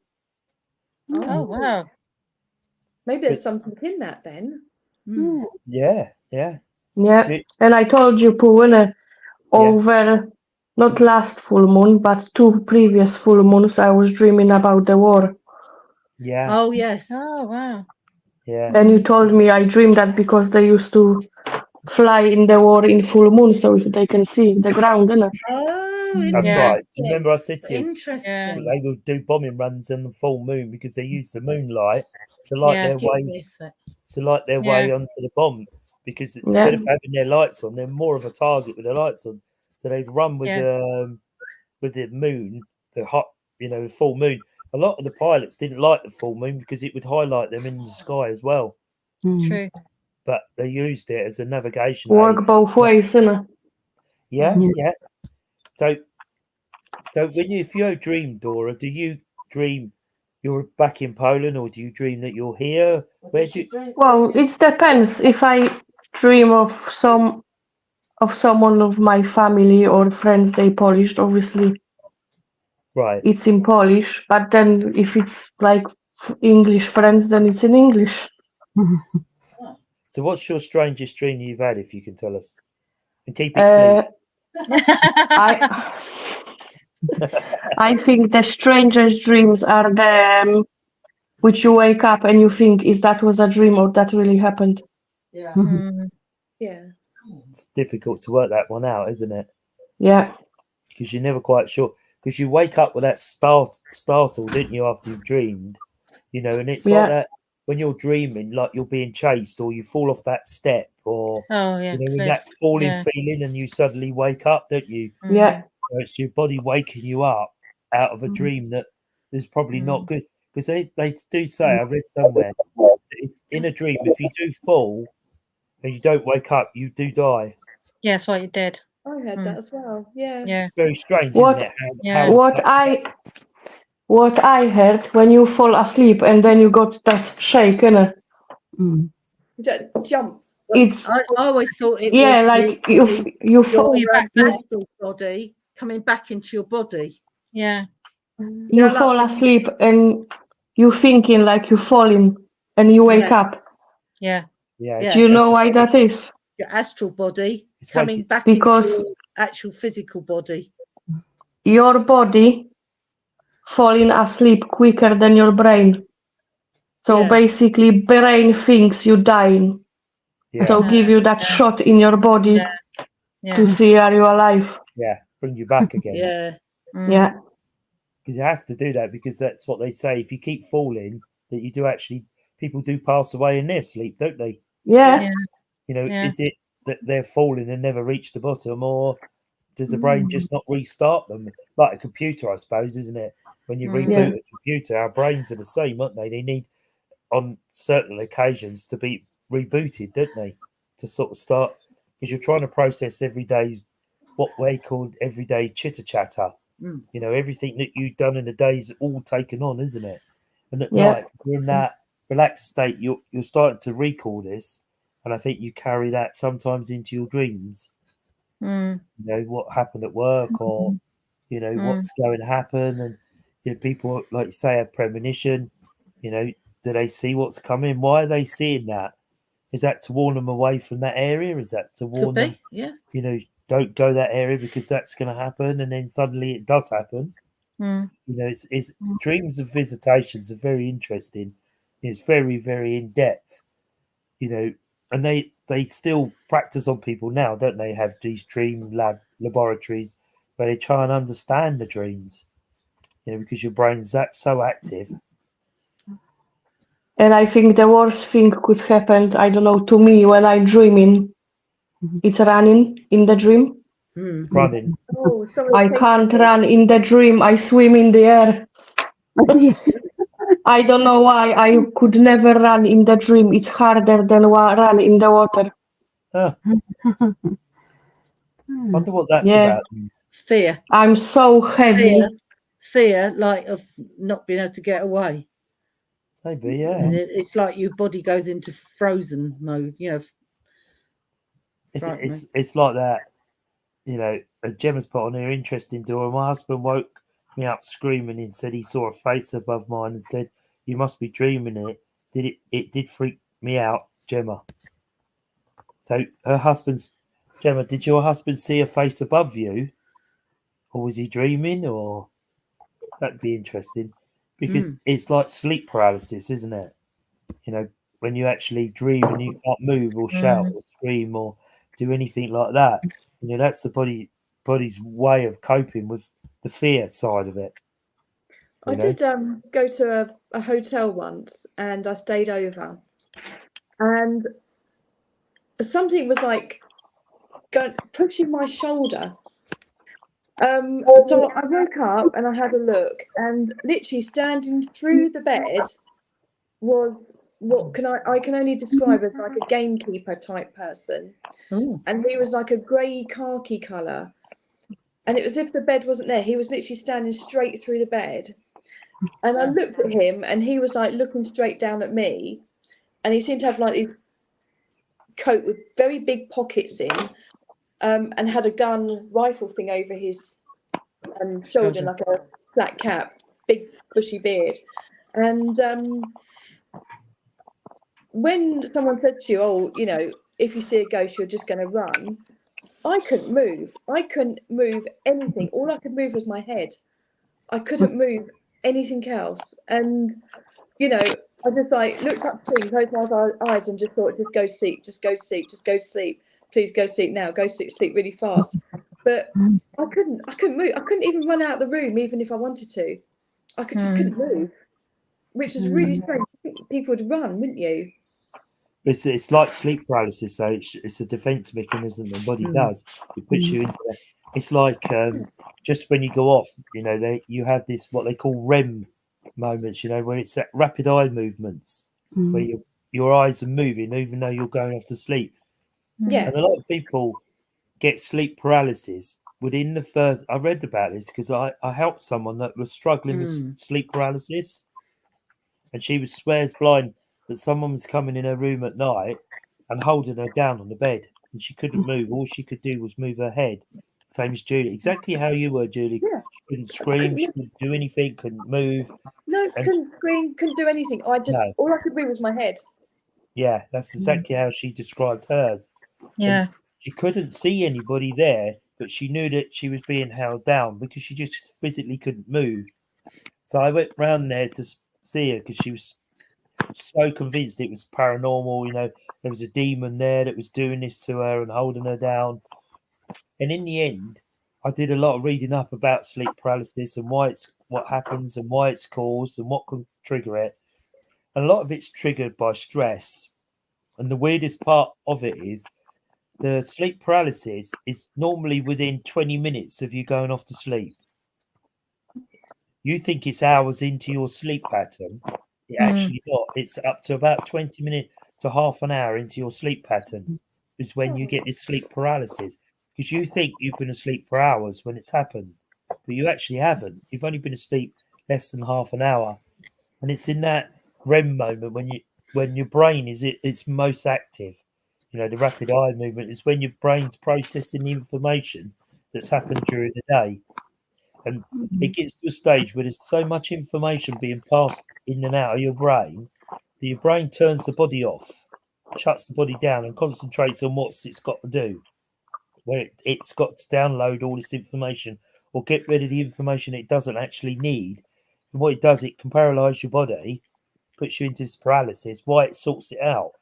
Oh, wow. maybe there's something in that then. Yeah. Yeah. Do- And I told you, Pune, over not last full moon, but 2 previous full moons, I was dreaming about the war. Yeah. Oh yes. Oh, wow. Yeah. And you told me I dreamed that because they used to fly in the war in full moon, so they can see the ground, innit? Oh, That's Yeah. right. Do you remember I said to you Interesting. Yeah. they will do bombing runs in the full moon because they use the moonlight to light Yeah. their Skip way this. Yeah. onto the bomb. Because instead of having their lights on, they're more of a target with their lights on. So they'd run with the moon, the hot, full moon. A lot of the pilots didn't like the full moon because it would highlight them in the sky as well. True. But they used it as a navigation Work aid. both ways, innit? Yeah. So if you dream, Dora, do you dream you're back in Poland, or do you dream that you're here? Where do you? Well, it depends. If I dream of someone of my family or friends, they Polish, obviously Right. it's in Polish. But then if it's like English friends, then it's in English. So what's your strangest dream you've had, if you can tell us? And keep it clean. I think the strangest dreams are the which you wake up and you think, is that was a dream or that really happened? Yeah. Yeah. It's difficult to work that one out, isn't it? Yeah. Because you're never quite sure. Because you wake up with that startle, didn't you, after you've dreamed? And it's like that when you're dreaming, like you're being chased, or you fall off that step, or Oh, yeah. with cliff. that falling Yeah. feeling, and you suddenly wake up, don't you? Yeah. So it's your body waking you up out of a dream that is probably not good. Because they do say, I read somewhere, that in a dream, if you do fall and you don't wake up, you do die. Yeah, that's what you did. I heard that as well. Yeah. Yeah. Very strange, What- isn't it? Yeah. What I heard, when you fall asleep and then you got that shake, innit? Jump. It's I always thought it yeah, was like you fall. You're back to- astral body coming back into your body. Yeah. You fall asleep and you thinking like you falling and you wake up. Yeah. Yeah. Do you know why that is? Your astral body It's coming waking- back Because- into your actual physical body. Your body falling asleep quicker than your brain. So Yeah. basically, brain thinks you dying. Yeah. So give you that shot in your body Yeah. to see are you alive. Yeah. Bring you back again. Yeah. Yeah. Because it has to do that, because that's what they say. If you keep falling, that you do actually people do pass away in their sleep, don't they? Yeah. Yeah. You know, Yeah. is it that they're falling and never reach the bottom, or does the brain just not restart them? Like a computer, I suppose, isn't it? When you Mm. reboot a computer, our brains are the same, aren't they? They need, on certain occasions, to be rebooted, don't they? To sort of start, because you're trying to process every day what they called everyday chitter chatter. Mm. You know, everything that you've done in the day is all taken on, isn't it? And at Yeah. night, you're in that relaxed state, you're starting to recall this, and I think you carry that sometimes into your dreams. Mm. You know, what happened at work, or you know, what's going to happen, and you know, people, like you say, have premonition. You know, do they see what's coming? Why are they seeing that? Is that to warn them away from that area? Is that to warn Could them, be, yeah. you know, don't go that area because that's going to happen, and then suddenly it does happen? Mm. You know, it's dreams of visitations are very interesting. It's very, very in depth. You know, and they still practice on people now, don't they? Have these dream laboratories where they try and understand the dreams. You know, because your brain's that so active. And I think the worst thing could happen, I don't know, to me when I'm dreaming. It's running in the dream. Mm. Running. Oh, sorry. I Casey. can't run in the dream. I swim in the air. I don't know why. I could never run in the dream. It's harder than run in the water. Wonder what that's Yeah. about. Fear. I'm so heavy. Fear, like of not being able to get away. Maybe, yeah. And it's like your body goes into frozen mode, you know. It's like that. You know, Gemma's put on here, interesting, Dora. My husband woke me up screaming and said he saw a face above mine and said, "You must be dreaming it." It did freak me out, Gemma. So her husband's, Gemma, did your husband see a face above you? Or was he dreaming? Or that'd be interesting. Because it's like sleep paralysis, isn't it? You know, when you actually dream and you can't move or shout or scream or do anything like that. You know, that's the body's way of coping with the fear side of it. I did go to a hotel once, and I stayed over, and something was like pushing my shoulder. So I woke up and I had a look, and literally standing through the bed was what I can only describe as like a gamekeeper type person. Oh. And he was like a grey khaki colour, and it was as if the bed wasn't there. He was literally standing straight through the bed, and I looked at him, and he was like looking straight down at me, and he seemed to have like his coat with very big pockets in, and had a gun rifle thing over his shoulder, like a flat cap, big bushy beard. And when someone said to you, "Oh, you know, if you see a ghost, you're just going to run," I couldn't move. I couldn't move anything. All I could move was my head. I couldn't move anything else. And, you know, I just like looked up to him, closed my eyes and just thought, just go sleep, just go sleep, just go sleep. Please go sleep now, go sleep really fast. But I couldn't move. I couldn't even run out of the room, even if I wanted to. I just couldn't move, which was really strange. I think people would run, wouldn't you? It's like sleep paralysis, though. It's a defense mechanism the body does. It puts you into that. It's like just when you go off, you know, you have this what they call REM moments, you know, where it's that rapid eye movements where your eyes are moving even though you're going off to sleep. Yeah. And a lot of people get sleep paralysis within the first. I read about this because I helped someone that was struggling with sleep paralysis, and she was swears blind that someone was coming in her room at night and holding her down on the bed, and she couldn't move. All she could do was move her head. Same as Julie, exactly how you were, Julie. Yeah. She couldn't scream, she couldn't do anything, couldn't move. No, couldn't scream, couldn't do anything. All I could move was my head. Yeah, that's exactly how she described hers. Yeah. And she couldn't see anybody there, but she knew that she was being held down because she just physically couldn't move. So I went round there to see her because she was so convinced it was paranormal. You know, there was a demon there that was doing this to her and holding her down. And in the end, I did a lot of reading up about sleep paralysis and what happens and why it's caused and what can trigger it. a lot of it's triggered by stress. And the weirdest part of it is the sleep paralysis is normally within 20 minutes of you going off to sleep. You think it's hours into your sleep pattern. It actually not. It's up to about 20 minutes to half an hour into your sleep pattern is when you get this sleep paralysis. Because you think you've been asleep for hours when it's happened, but you actually haven't. You've only been asleep less than half an hour. And it's in that REM moment when your brain is it's most active. You know, the rapid eye movement is when your brain's processing the information that's happened during the day. And it gets to a stage where there's so much information being passed in and out of your brain that your brain turns the body off, shuts the body down, and concentrates on what it's got to do. Where it's got to download all this information or get rid of the information it doesn't actually need. And what it does, it can paralyze your body, puts you into this paralysis, why it sorts it out.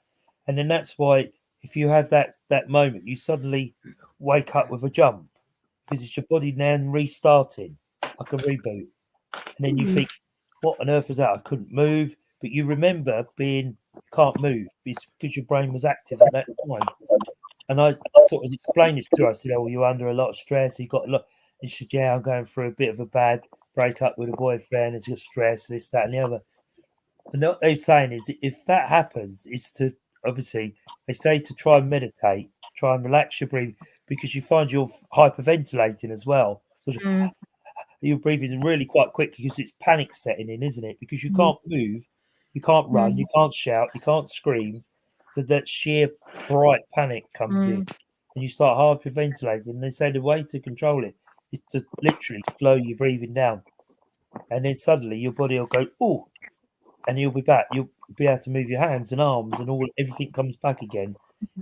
And then that's why if you have that moment, you suddenly wake up with a jump because it's your body now restarting like a reboot. And then you think, what on earth was that? I couldn't move. But you remember you can't move because your brain was active at that time. And I sort of explained this to her. I said, oh, you're under a lot of stress. You got a lot. And she said, yeah, I'm going through a bit of a bad breakup with a boyfriend. It's got stress, this, that, and the other. And what they're saying is if that happens, it's to, obviously, they say to try and meditate, try and relax your breathing, because you find you're hyperventilating as well. You're breathing really quite quickly because it's panic setting in, isn't it? Because you can't move, you can't run, you can't shout, you can't scream. So that sheer fright panic comes in and you start hyperventilating. And they say the way to control it is to literally slow your breathing down. And then suddenly your body will go, oh, and you'll be back. You'll be able to move your hands and arms and everything comes back again.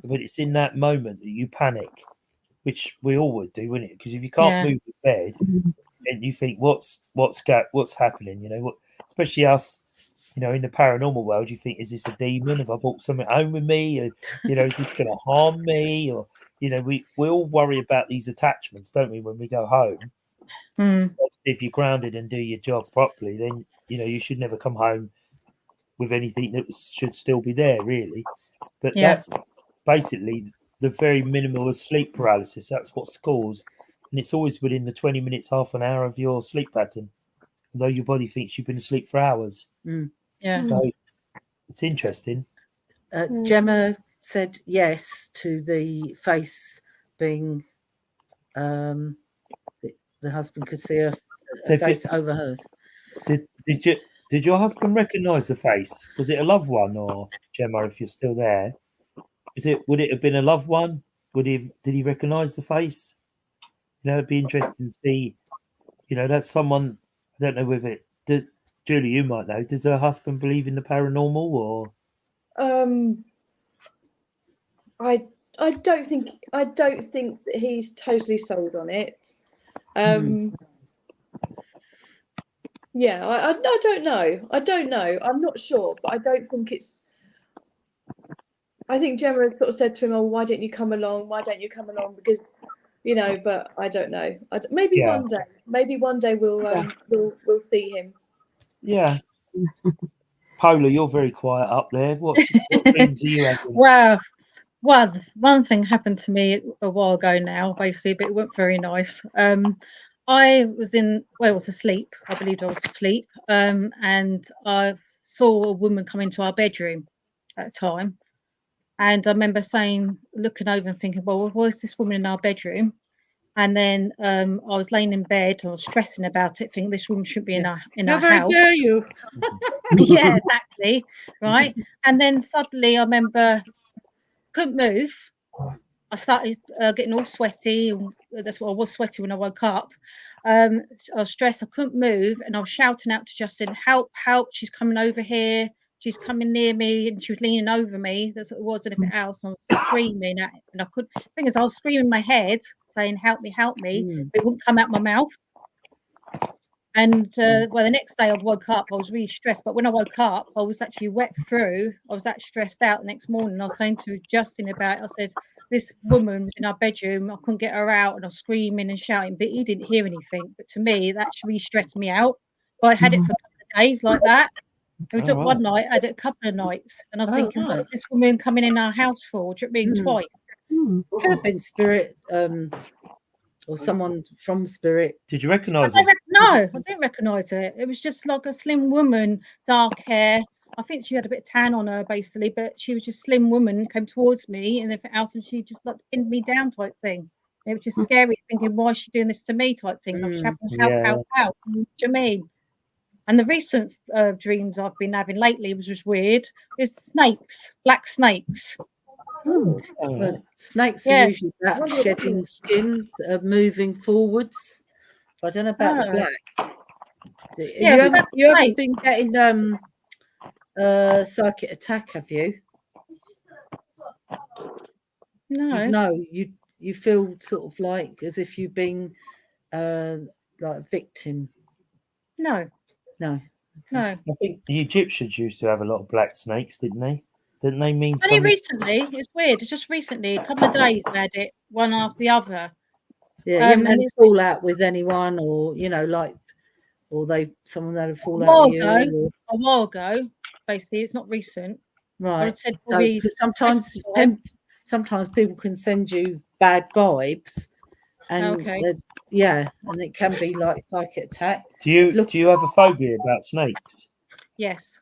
But it's in that moment that you panic, which we all would do, wouldn't it? Because if you can't move the bed, then you think, what's happening? You know, especially us, you know, in the paranormal world, you think, is this a demon? Have I brought something home with me? Or, you know, is this going to harm me? Or, you know, we all worry about these attachments, don't we, when we go home? If you're grounded and do your job properly, then, you know, you should never come home with anything that should still be there, really. But that's basically the very minimal of sleep paralysis. That's what's caused. And it's always within the 20 minutes, half an hour of your sleep pattern, although your body thinks you've been asleep for hours. So it's interesting. Gemma said yes to the face being the husband could see her face over hers. Did your husband recognise the face? Was it a loved one, or Gemma, if you're still there? Would it have been a loved one? Did he recognise the face? You know, it'd be interesting to see. You know, that's someone. I don't know with it. Julie, you might know. Does her husband believe in the paranormal, or? I don't think that he's totally sold on it. Yeah, I don't know. I'm not sure, but I don't think it's. I think Gemma sort of said to him, "Oh, why don't you come along? Why don't you come along?" Because, you know, but I don't know. Maybe one day we'll see him. Yeah. Paula, you're very quiet up there. What dreams are you having? Well, one thing happened to me a while ago now, basically, but it wasn't very nice. I was asleep. I believed I was asleep. And I saw a woman come into our bedroom at the time. And I remember looking over and thinking, well, why is this woman in our bedroom? And then I was laying in bed, I was stressing about it, thinking this woman shouldn't be in our house. How dare you? Yeah, exactly. Right. And then suddenly I remember couldn't move. I started getting all sweaty. And that's what I was sweaty when I woke up. I was stressed. I couldn't move. And I was shouting out to Justin, help, help. She's coming over here. She's coming near me. And she was leaning over me. That's what it was, anything else. And I was screaming. And I could, the thing is, I was screaming in my head, saying, help me, help me. But it wouldn't come out my mouth. And the next day I woke up, I was really stressed. But when I woke up, I was actually wet through. I was actually stressed out the next morning. I was saying to Justin about it. I said, this woman was in our bedroom. I couldn't get her out. And I was screaming and shouting, but he didn't hear anything. But to me, that really stressed me out. But I had it for a couple of days like that. We Oh, took right. one night, I had it a couple of nights, and I was Oh, thinking, right. what's this woman coming in our house for? Do you know what I mean? Mm. Twice. Could have been spirit, or someone from spirit. Did you recognise it? No, I didn't recognise it. It was just like a slim woman, dark hair. I think she had a bit of tan on her, basically, but she was just a slim woman, came towards me, and everything else, and she just like pinned me down type thing. It was just scary, thinking, why is she doing this to me type thing? And I was shouting, help. Do you know what I mean? And the recent dreams I've been having lately, which was weird, is snakes, black snakes. Oh, Well, right. snakes Yeah. are usually that shedding skin, moving forwards. I don't know about the Oh. black. Yeah, it's black You haven't snake. been getting psychic attack, have you? No. No, you feel sort of like as if you've been like a victim. No. No. No. I think the Egyptians used to have a lot of black snakes, didn't they? Didn't they mean Only something? recently, it's weird. It's just recently, a couple of days, they had it one after the other. Yeah, you haven't had and a it's fallout with anyone, or like, or someone had a a fallout while with ago. you. A while ago, basically, it's not recent. I Right. would said So, probably because sometimes Christmas time. sometimes people can send you bad vibes, and Okay. and it can be like psychic attack. Do you Look- do you have a phobia about snakes? Yes,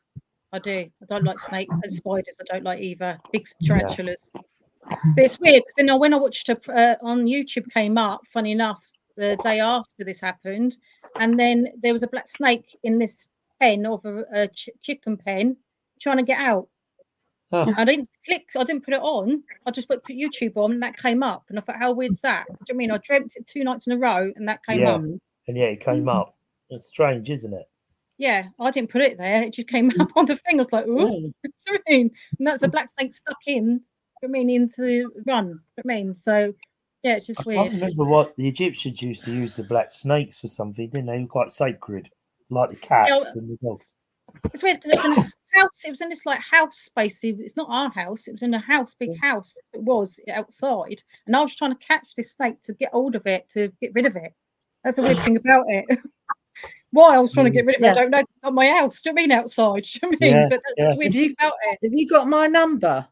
I do. I don't like snakes and spiders. I don't like either. Big tarantulas. But it's weird because then when I watched on YouTube, came up, funny enough, the day after this happened, and then there was a black snake in this pen of a chicken pen trying to get out. Oh. I didn't put it on. I just put YouTube on, and that came up. And I thought, how weird's that? Do you know what I mean? I dreamt it 2 nights in a row, and that came Yeah. up. And yeah, it came up. It's strange, isn't it? Yeah, I didn't put it there. It just came up on the thing. I was like, ooh. Oh, Do you know what I mean? And that's a black snake stuck in. Do you know what I mean? Into the run. Do you know what I mean? So yeah, it's just I can't weird. remember what the Egyptians used to use the black snakes for something, didn't they? They were quite sacred, like the cats and the dogs. It's weird because it was in a house. It was in this like house space. It's not our house. It was in a house, big house. It was outside, and I was trying to catch this snake to get hold of it to get rid of it. That's the weird thing about it. Why I was trying to get rid of it, I don't know. It's not my house. Do you know what I mean? Outside. Do you know what I mean? Yeah, But that's yeah. the weird thing about it. have you got my number?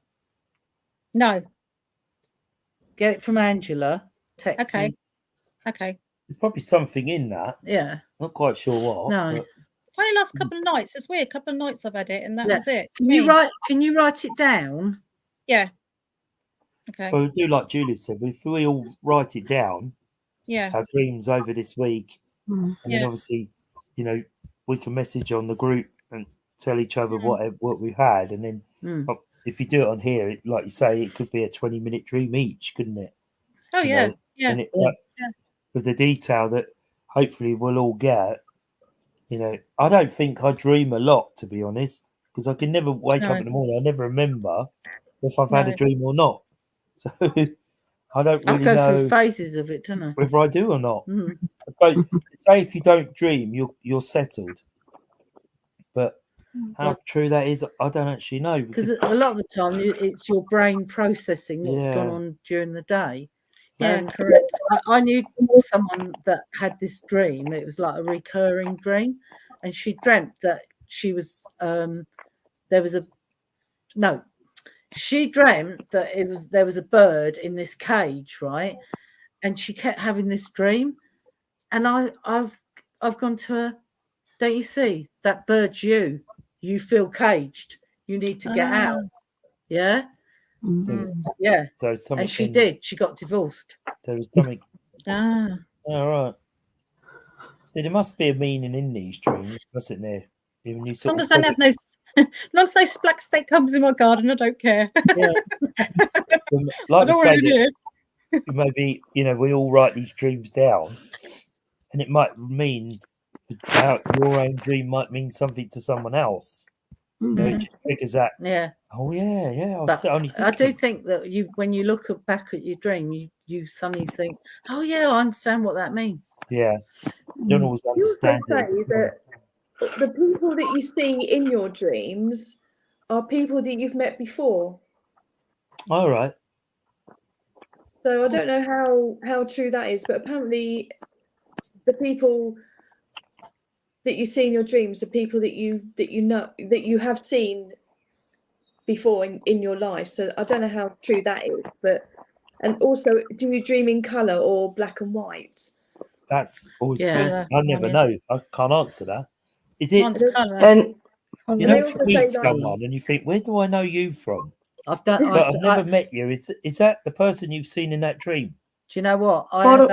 No. Get it from Angela. Text Okay. me. Okay. There's probably something in that. Yeah. Not quite sure what. No. but- It's only last couple of nights. It's weird. Couple of nights I've had it, and that Yeah. was it. Can you write it down? Yeah. Okay. Well, we do like Julie said. If we all write it down, Yeah. our dreams over this week, and then Yeah. obviously, we can message on the group and tell each other Mm. what we've had, and then Mm. if you do it on here, like you say, it could be a 20-minute dream each, couldn't it? Oh You yeah. know, Yeah. And it, Yeah. Yeah. with the detail that hopefully we'll all get. I don't think I dream a lot, to be honest, because I can never wake up No. in the morning. I never remember if I've had a No. dream or not. So I don't I really go know through phases of it, don't I? whether I do or not. Mm. I suppose, say if you don't dream, you're settled. But how true that is, I don't actually know. Because a lot of the time it's your brain processing what's gone Yeah. on during the day. Yeah. Correct. I knew someone that had this dream. It was like a recurring dream, and she dreamt that she was she dreamt that there was a bird in this cage, right? And she kept having this dream, and I've gone to her. Don't you see that bird's you? You feel caged. You need to get out. Yeah, yeah. So something, And she did. She got divorced. There was something. Ah. All right. So there must be a meaning in these dreams, mustn't there? Even you As long as I have no, as long as no black snake comes in my garden, I don't care. Yeah. Like I we don't say, want to that maybe we all write these dreams down, and it might mean how your own dream might mean something to someone else. It just triggers that. Yeah. Oh yeah. I was But only I do thinking. think that when you look back at your dream, you suddenly think, oh yeah, I understand what that means. Yeah, don't always You also understand say it. that the people that you see in your dreams are people that you've met before. All right. So I don't know how true that is, but apparently the people that you see in your dreams are people that you know that you have seen before in your life. So I don't know how true that is, but and also, do you dream in colour or black and white? That's always Yeah. I never know. I can't answer that. Is it? Mine's colour. And You they know, also if you say, meet like- someone and you think, where do I know you from? I've done. But I've never I, met you. Is that the person you've seen in that dream? do you know what? for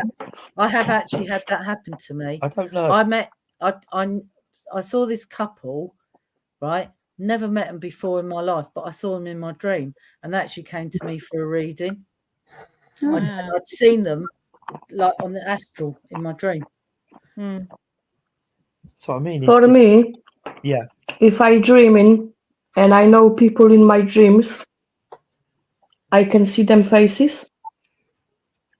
I have actually had that happen to me. I don't know. I saw this couple, right? Never met them before in my life, but I saw them in my dream, and they actually came to me for a reading. Wow. I'd seen them like on the astral in my dream. Mm. So I mean, for me, yeah. if I dreaming and I know people in my dreams, I can see them faces.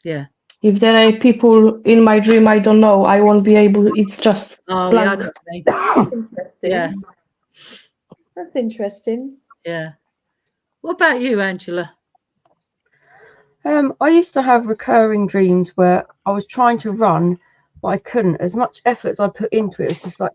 Yeah. If there are people in my dream I don't know, I won't be able. It's just Oh, blank. yeah. I know what you mean. Interesting. Yeah. That's interesting. Yeah. What about you, Angela? I used to have recurring dreams where I was trying to run, but I couldn't. As much effort as I put into it, it was just like,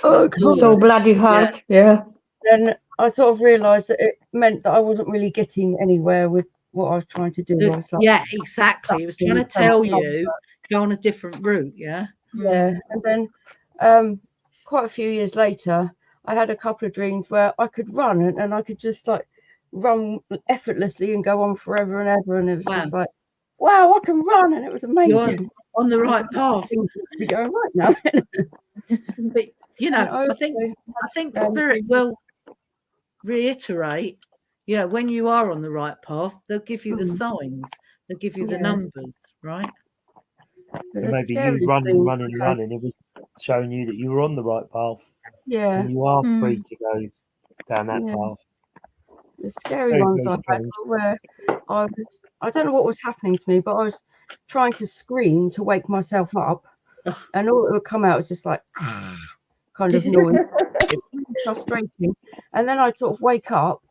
oh, I can't. So bloody hard. Yeah. Then I sort of realised that it meant that I wasn't really getting anywhere with what I was trying to do. I was like, Yeah, exactly. It was trying to tell you go on a different route. Yeah. yeah. And then quite a few years later, I had a couple of dreams where I could run and I could just like run effortlessly and go on forever and ever. And it was just like, wow, I can run. And it was amazing. You're on the right path. Things seem to be going right now. But you know, And I think also, spirit will reiterate, you know, when you are on the right path, they'll give you the signs, they'll give you the Yeah. numbers, right? but And the maybe you scariest running, thing- running. It was showing you that you were on the right path, Yeah. and you are Mm. free to go down that Yeah. path. The scary very, ones very I've had strange. were where I don't know what was happening to me, but I was trying to scream to wake myself up, and all that would come out was just like kind of noise. It was frustrating. And then I'd sort of wake up,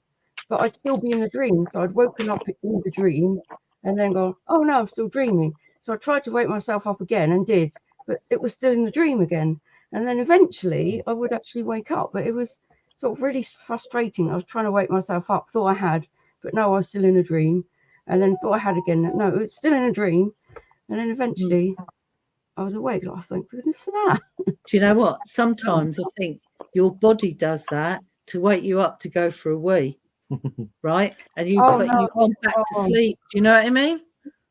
but I'd still be in the dream. So I'd woken up in the dream and then go, oh no, I'm still dreaming. So I tried to wake myself up again and did, but it was still in the dream again. And then eventually I would actually wake up, but it was sort of really frustrating. I was trying to wake myself up, thought I had, but no, I was still in a dream. And then thought I had again. No, it was still in a dream. And then eventually I was awake. Like, thank goodness for that. Do you know what? Sometimes I think your body does that to wake you up to go for a wee, right? And you, Oh, but no. you've gone back to Oh. sleep. Do you know what I mean?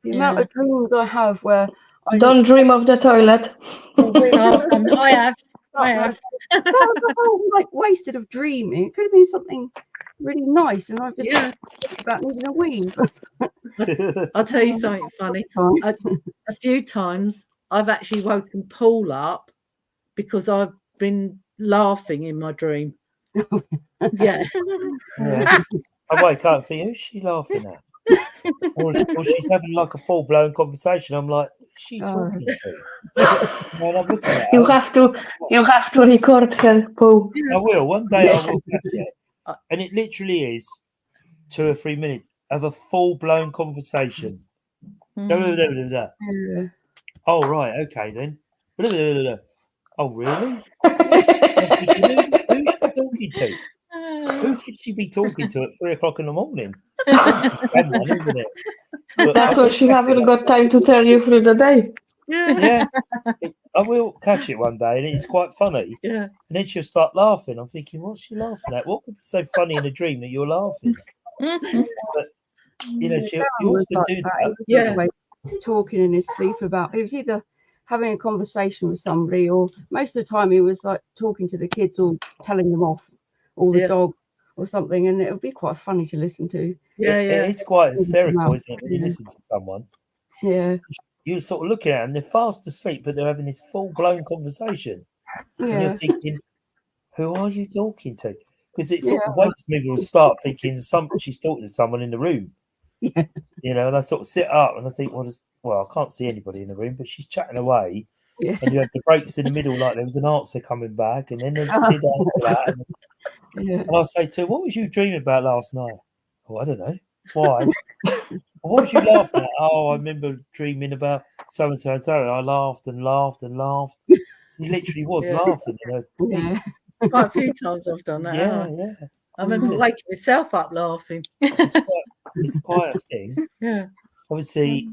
The amount of dreams I have where I Don't dream of the toilet. I have. I have. that was the whole like wasted of dreaming. It could have been something really nice, and I've just thought about needing a wee. I'll tell you something funny. A few times I've actually woken Paul up because I've been laughing in my dream. Yeah. Yeah. I wake up for you. Who's she laughing at? or she's having like a full blown conversation. I'm like, who's she talking to? And I'm looking at You her. have to record her, Paul. I will. One day I will catch it. And it literally is 2 or 3 minutes of a full blown conversation. Mm. Blah, blah, blah, blah, blah. Yeah. Oh, right. Okay, then. Blah, blah, blah, blah. Oh, really? I'm thinking, who's she talking to? Who could she be talking to at 3 o'clock in the morning? Someone, isn't it? But That's I why will she catch haven't it. got time to tell you through the day. Yeah, I will catch it one day, and it's quite funny. Yeah. And then she'll start laughing. I'm thinking, what's she laughing at? What could be so funny in a dream that you're laughing at? But you know, you was often like do that. that. He was always talking in his sleep about. He was either having a conversation with somebody, or most of the time he was like talking to the kids or telling them off, or the dog, or something. And it would be quite funny to listen to. Yeah, It is quite hysterical, Wow. isn't it, when you listen to someone? Yeah, You're sort of looking at them, they're fast asleep, but they're having this full blown conversation. And you're yeah, thinking, who are you talking to? Because it sort of wakes me to start thinking she's talking to someone in the room. yeah. You know, and I sort of sit up and I think, well, I can't see anybody in the room, but she's chatting away. Yeah. And you had the breaks in the middle, like there was an answer coming back, and then the kid answered that. Yeah. And I say to her, what was you dreaming about last night? Oh, I don't know. Why? What was you laughing at? Oh, I remember dreaming about so and so and so. I laughed and laughed and laughed. He literally was Yeah. laughing. You know? Yeah. Quite a few times I've done that. Yeah, haven't yeah. I remember waking myself up laughing. It's quite a thing. Yeah. Obviously,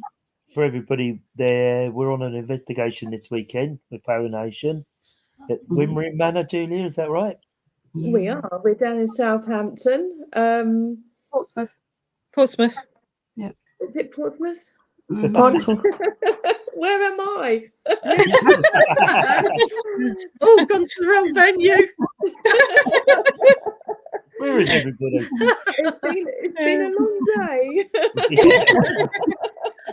for everybody there, we're on an investigation this weekend with Power Nation at Wimrim Manor, Julia, is that right? We are. We're down in Southampton. Portsmouth. Portsmouth. Is it Portsmouth? Mhm. Portsmouth. Where am I? Oh, gone to the wrong venue. Where is everybody? It's been a long day.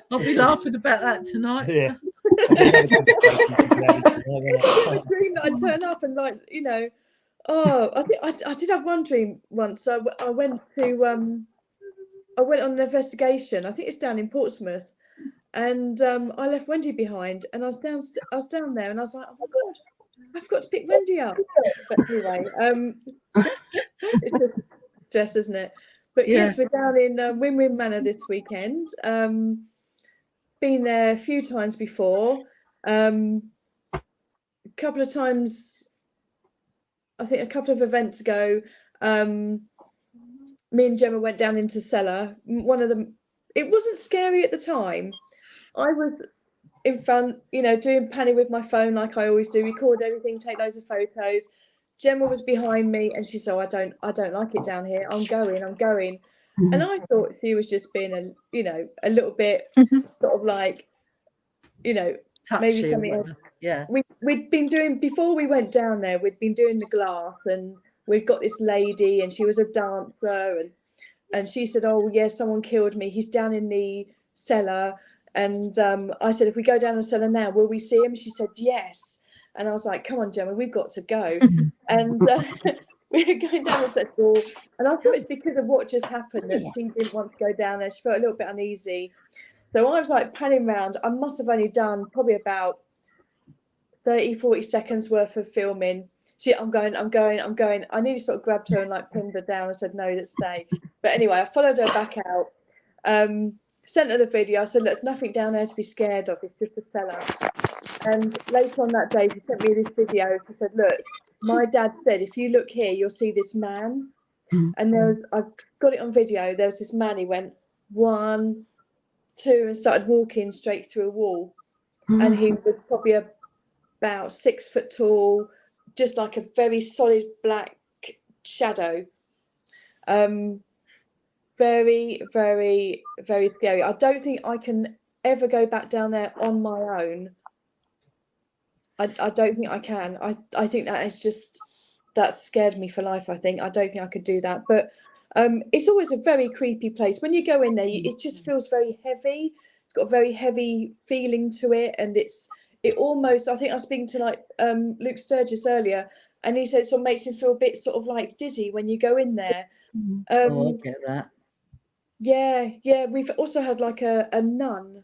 I'll be laughing about that tonight. Yeah. A dream that I turn up and I did have one dream once. I went to I went on an investigation. I think it's down in Portsmouth, and I left Wendy behind. And I was down there, and I was like, oh my god, I forgot to pick Wendy up. But anyway, it's just stress, isn't it? But yes, we're down in Wimrim Manor this weekend. Been there a few times before. A couple of times, I think a couple of events ago, me and Gemma went down into cellar. One of them, it wasn't scary at the time. I was in front, doing panning with my phone like I always do, record everything, take loads of photos. Gemma was behind me and she said, I don't like it down here. I'm going. And I thought she was just being a little bit sort of like, Touchy maybe or something else. whatever. Yeah. We'd been doing, before we went down there, we'd been doing the glass, and we'd got this lady and she was a dancer, and she said, oh yeah, someone killed me, he's down in the cellar. And I said, if we go down the cellar now, will we see him? She said yes. And I was like, come on, Gemma, we've got to go. And we were going down the set door, and I thought it's because of what just happened that she didn't want to go down there. She felt a little bit uneasy. So I was like panning round. I must have only done probably about 30-40 seconds worth of filming. I'm going. I nearly sort of grabbed her and like pinned her down and said, no, let's stay. But anyway, I followed her back out, sent her the video. I said, look, there's nothing down there to be scared of. It's just a cellar. And later on that day, she sent me this video. She said, look, my dad said, if you look here, you'll see this man. And I've got it on video. There was this man, he went 1, 2, and started walking straight through a wall. And he was probably about 6 foot tall, just like a very solid black shadow. Very, very, very scary. I don't think I can ever go back down there on my own. I don't think I can. I think that scared me for life. I don't think I could do that. But it's always a very creepy place. When you go in there, it just feels very heavy. It's got a very heavy feeling to it, and it almost, I think I was speaking to like Luke Sturgis earlier, and he said it sort of makes him feel a bit sort of like dizzy when you go in there. I get that. Yeah. We've also had like a nun.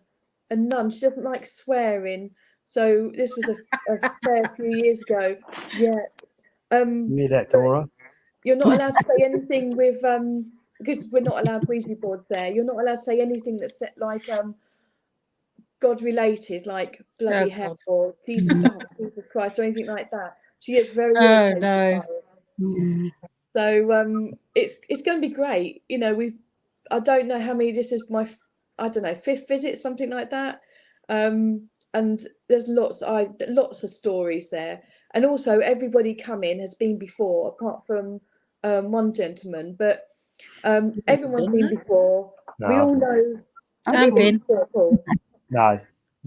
She doesn't like swearing. So this was a fair few years ago. Yeah. You hear that, Dora? You're not allowed to say anything with because we're not allowed Ouija boards there. You're not allowed to say anything that's like God related, like bloody hell or Jesus Christ or anything like that. She gets very irritated by it. So it's going to be great. I don't know how many. This is my fifth visit, something like that. And there's lots of stories there, and also everybody coming has been before, apart from one gentleman, but everyone's been before. No, We all know. I've been. Paul? No.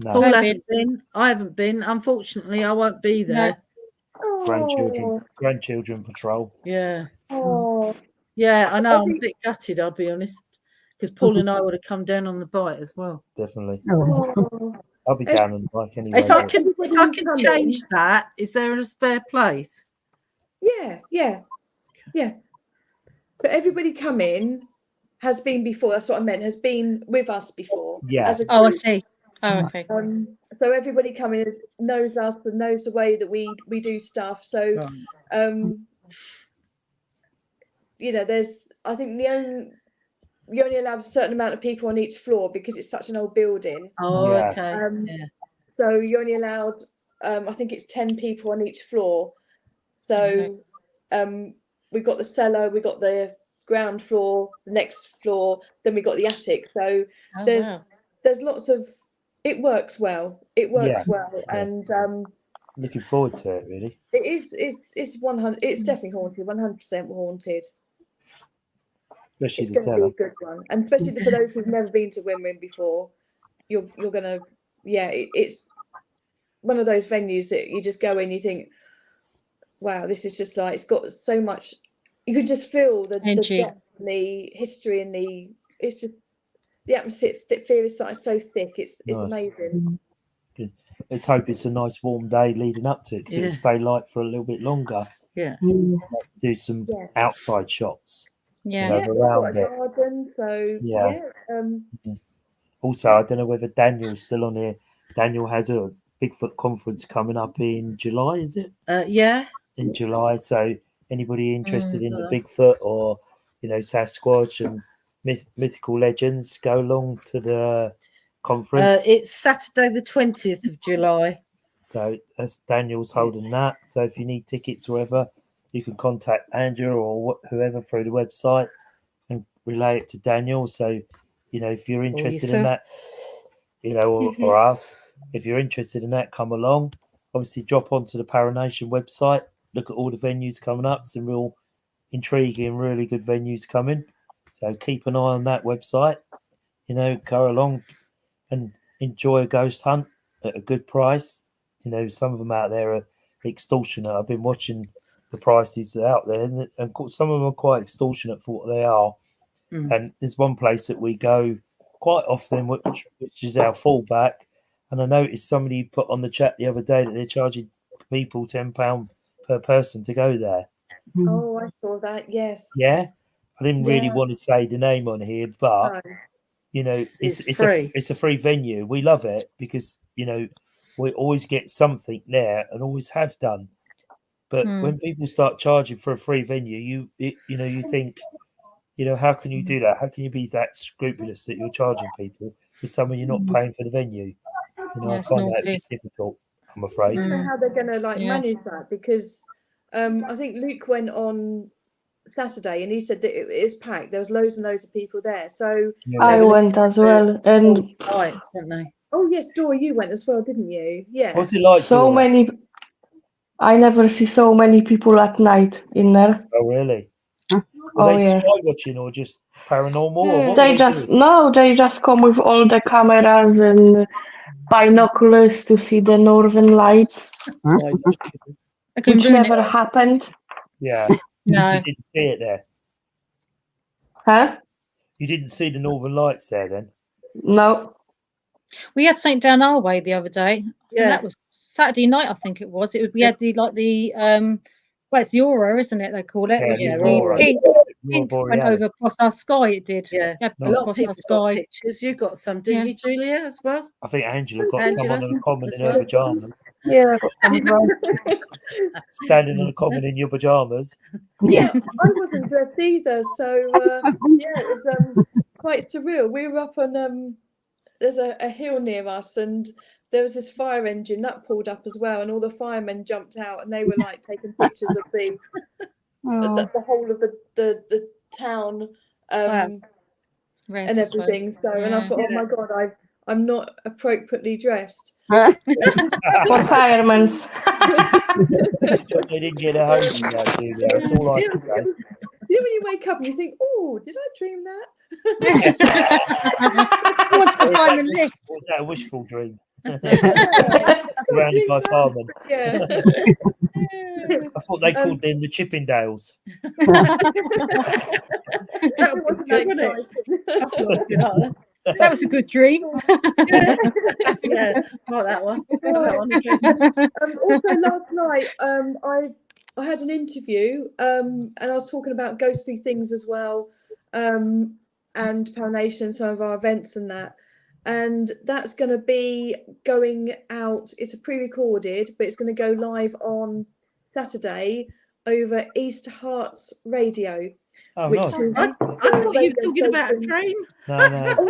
Paul hasn't been. I haven't been. Unfortunately, I won't be there. Grandchildren patrol. Yeah. Oh. Yeah, I know. I'm a bit gutted, I'll be honest, because Paul and I would have come down on the bike as well. Definitely. Oh. I'll be down on the bike anyway. If I can change that, is there a spare place? Yeah. But everybody coming has been before. That's what I meant. Has been with us before. Yeah. As a Oh, I group. see. Oh, okay. So everybody coming knows us and knows the way that we do stuff. So, there's. I think you're only allowed a certain amount of people on each floor because it's such an old building. Oh, Yeah. okay. So you're only allowed I think it's 10 people on each floor. So we've got the cellar, we've got the ground floor, the next floor, then we've got the attic. So there's lots of, it works well. It works well. And looking forward to it, really. it is, it's 100, it's definitely haunted, 100% haunted. Especially It's the going to be cellar. a good one. And especially for those who've never been to Win Win before, you're going to, it's one of those venues that you just go in, you think, wow, this is just like, it's got so much, you could just feel the depth and the history and it's just, the atmosphere is so thick, it's Nice. amazing. Good. Let's hope it's a nice warm day leading up to it, because it'll stay light for a little bit longer. Do some outside shots. Around it. Garden, so Also, I don't know whether Daniel's still on here. Daniel has a Bigfoot conference coming up in July, is it? In July. So anybody interested in the Bigfoot or, Sasquatch and mythical legends, go along to the conference. It's Saturday the 20th of July. So that's Daniel's holding that. So if you need tickets or whatever, you can contact Andrew or whoever through the website and relay it to Daniel. So, if you're interested in that, or us, if you're interested in that, come along. Obviously, drop onto the Paranation website, look at all the venues coming up. Some real intriguing, really good venues coming. So keep an eye on that website. Go along and enjoy a ghost hunt at a good price. Some of them out there are extortionate. I've been watching the prices out there, and some of them are quite extortionate for what they are. And there's one place that we go quite often, which is our fallback. And I noticed somebody put on the chat the other day that they're charging people £10 per person to go there. Oh, I saw that. Yes. Yeah, I didn't really want to say the name on here, but it's free. It's a free venue. We love it because we always get something there and always have done. But when people start charging for a free venue, you think, how can you do that? How can you be that scrupulous that you're charging people for someone you're not paying for the venue? I find that a bit difficult, I'm afraid. I don't know how they're going to manage that, because I think Luke went on Saturday and he said that it was packed. There was loads and loads of people there. So I went as well, and lights, weren't they? Oh yes, Dora, you went as well, didn't you? Yeah. What's it like? So Dora? many. I never see so many people at night in there. Oh really? Oh they yeah. sky watching or just paranormal? Or what They just come with all the cameras and binoculars to see the northern lights, which never happened. Yeah. No. You didn't see it there. Huh? You didn't see the northern lights there then? No. We had something down our way the other day. Yeah. And that was Saturday night, I think it was. We had it's the aura, isn't it? They call it. Yeah, Which is the the aura. pink went over across our sky. It did. Yeah. Yep, A lot of across people our got sky. pictures. You got some, didn't you, Julia, as well? I think Angela got Angela someone on a common as in her well. pajamas. Yeah. Standing on a common in your pajamas. Yeah, I wasn't dressed either, so it was quite surreal. We were up on there's a hill near us, and there was this fire engine that pulled up as well, and all the firemen jumped out, and they were like taking pictures of the whole of the town and everything. So, and I thought, oh my god, I'm not appropriately dressed. For firemen. They didn't get a hose in that, do they? That's all I can say. You know when you wake up and you think, oh, did I dream that? What's the fireman lift? Was that a wishful dream? Surrounded by firemen. Yeah. I thought they called them the Chippendales. That would be good, wouldn't it? That was a good dream. Yeah, like that one. Also, last night, I had an interview, and I was talking about ghostly things as well, and Paranation, some of our events and that. And that's going to be going out. It's a pre-recorded, but it's going to go live on Saturday over East Hearts Radio. Oh, nice. I thought you were talking about a train. No. Oh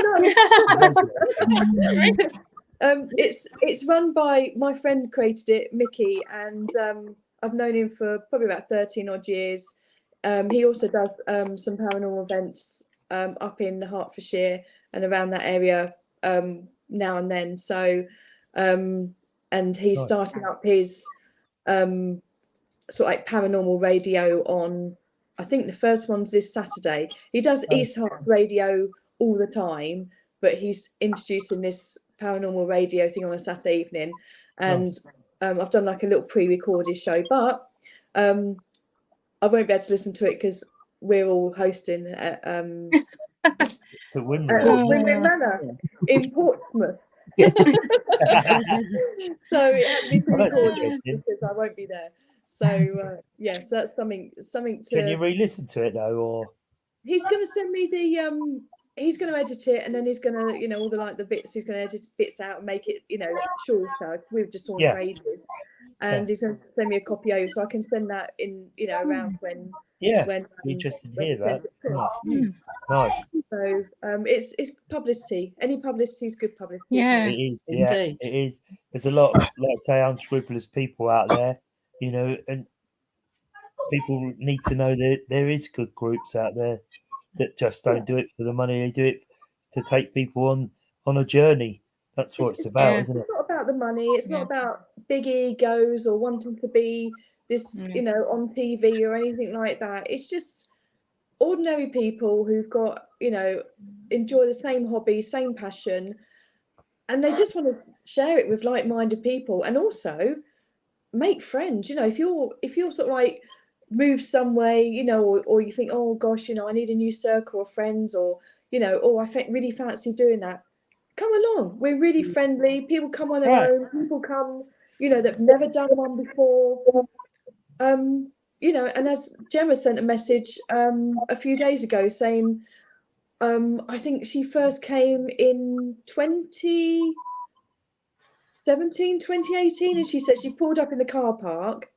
no! It's run by my friend, created it, Mickey, and I've known him for probably about 13 odd years. He also does some paranormal events up in Hertfordshire and around that area now and then. So, and he's Nice. starting up his sort of like paranormal radio on, I think the first one's this Saturday. He does East Herts radio all the time, but he's introducing this paranormal radio thing on a Saturday evening. And Nice. I've done like a little pre-recorded show, but I won't be able to listen to it because we're all hosting at So Windmill Manor in Portsmouth. So it had to be pre-recorded interesting. because I won't be there. So yes, that's something to. Can you re-listen to it though, or He's going to send me the he's going to edit it, and then he's going to, you know, all the like the bits, he's going to edit bits out and make it, you know, shorter. We've just talked for ages, and he's going to send me a copy over so I can send that in, you know, around when interested to hear that. Nice. So it's publicity. Any publicity is good publicity. Yeah. It is. Indeed. Yeah, it is. There's a lot of, let's say, unscrupulous people out there, you know, and people need to know that there is good groups out there that just don't do it for the money. They do it to take people on a journey. That's what it's about, isn't it? It's not about the money. It's not about big egos or wanting to be this, you know, on TV or anything like that. It's just ordinary people who've got, you know, enjoy the same hobby, same passion, and they just want to share it with like-minded people, and also make friends. You know, if you're sort of like move somewhere, you know, or you think, oh gosh, you know, I need a new circle of friends, or, you know, oh, I really fancy doing that. Come along. We're really friendly. People come on their own. People come, you know, that've never done one before. You know, and as Gemma sent a message a few days ago saying, I think she first came in 2017, 2018, and she said she pulled up in the car park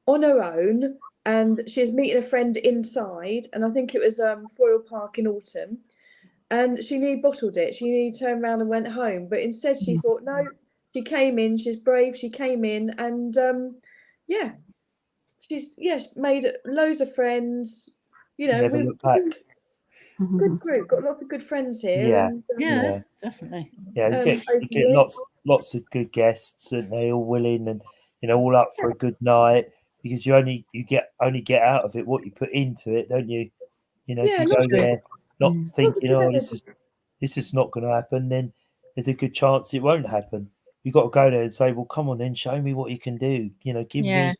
on her own, and she was meeting a friend inside, and I think it was Foyle Park in autumn, and she nearly bottled it. She nearly turned around and went home, but instead she thought, no, she came in, she's brave, she came in, and she's made loads of friends, you know. Never look back. Good group, got lots of good friends here. Yeah. And, Yeah, definitely. Yeah, you get lots of good guests, and they all willing and, you know, all up for a good night, because you only get out of it what you put into it, don't you? You know, if you go there not thinking, oh, this is not going to happen, then there's a good chance it won't happen. You've got to go there and say, well, come on then, show me what you can do. You know, give me,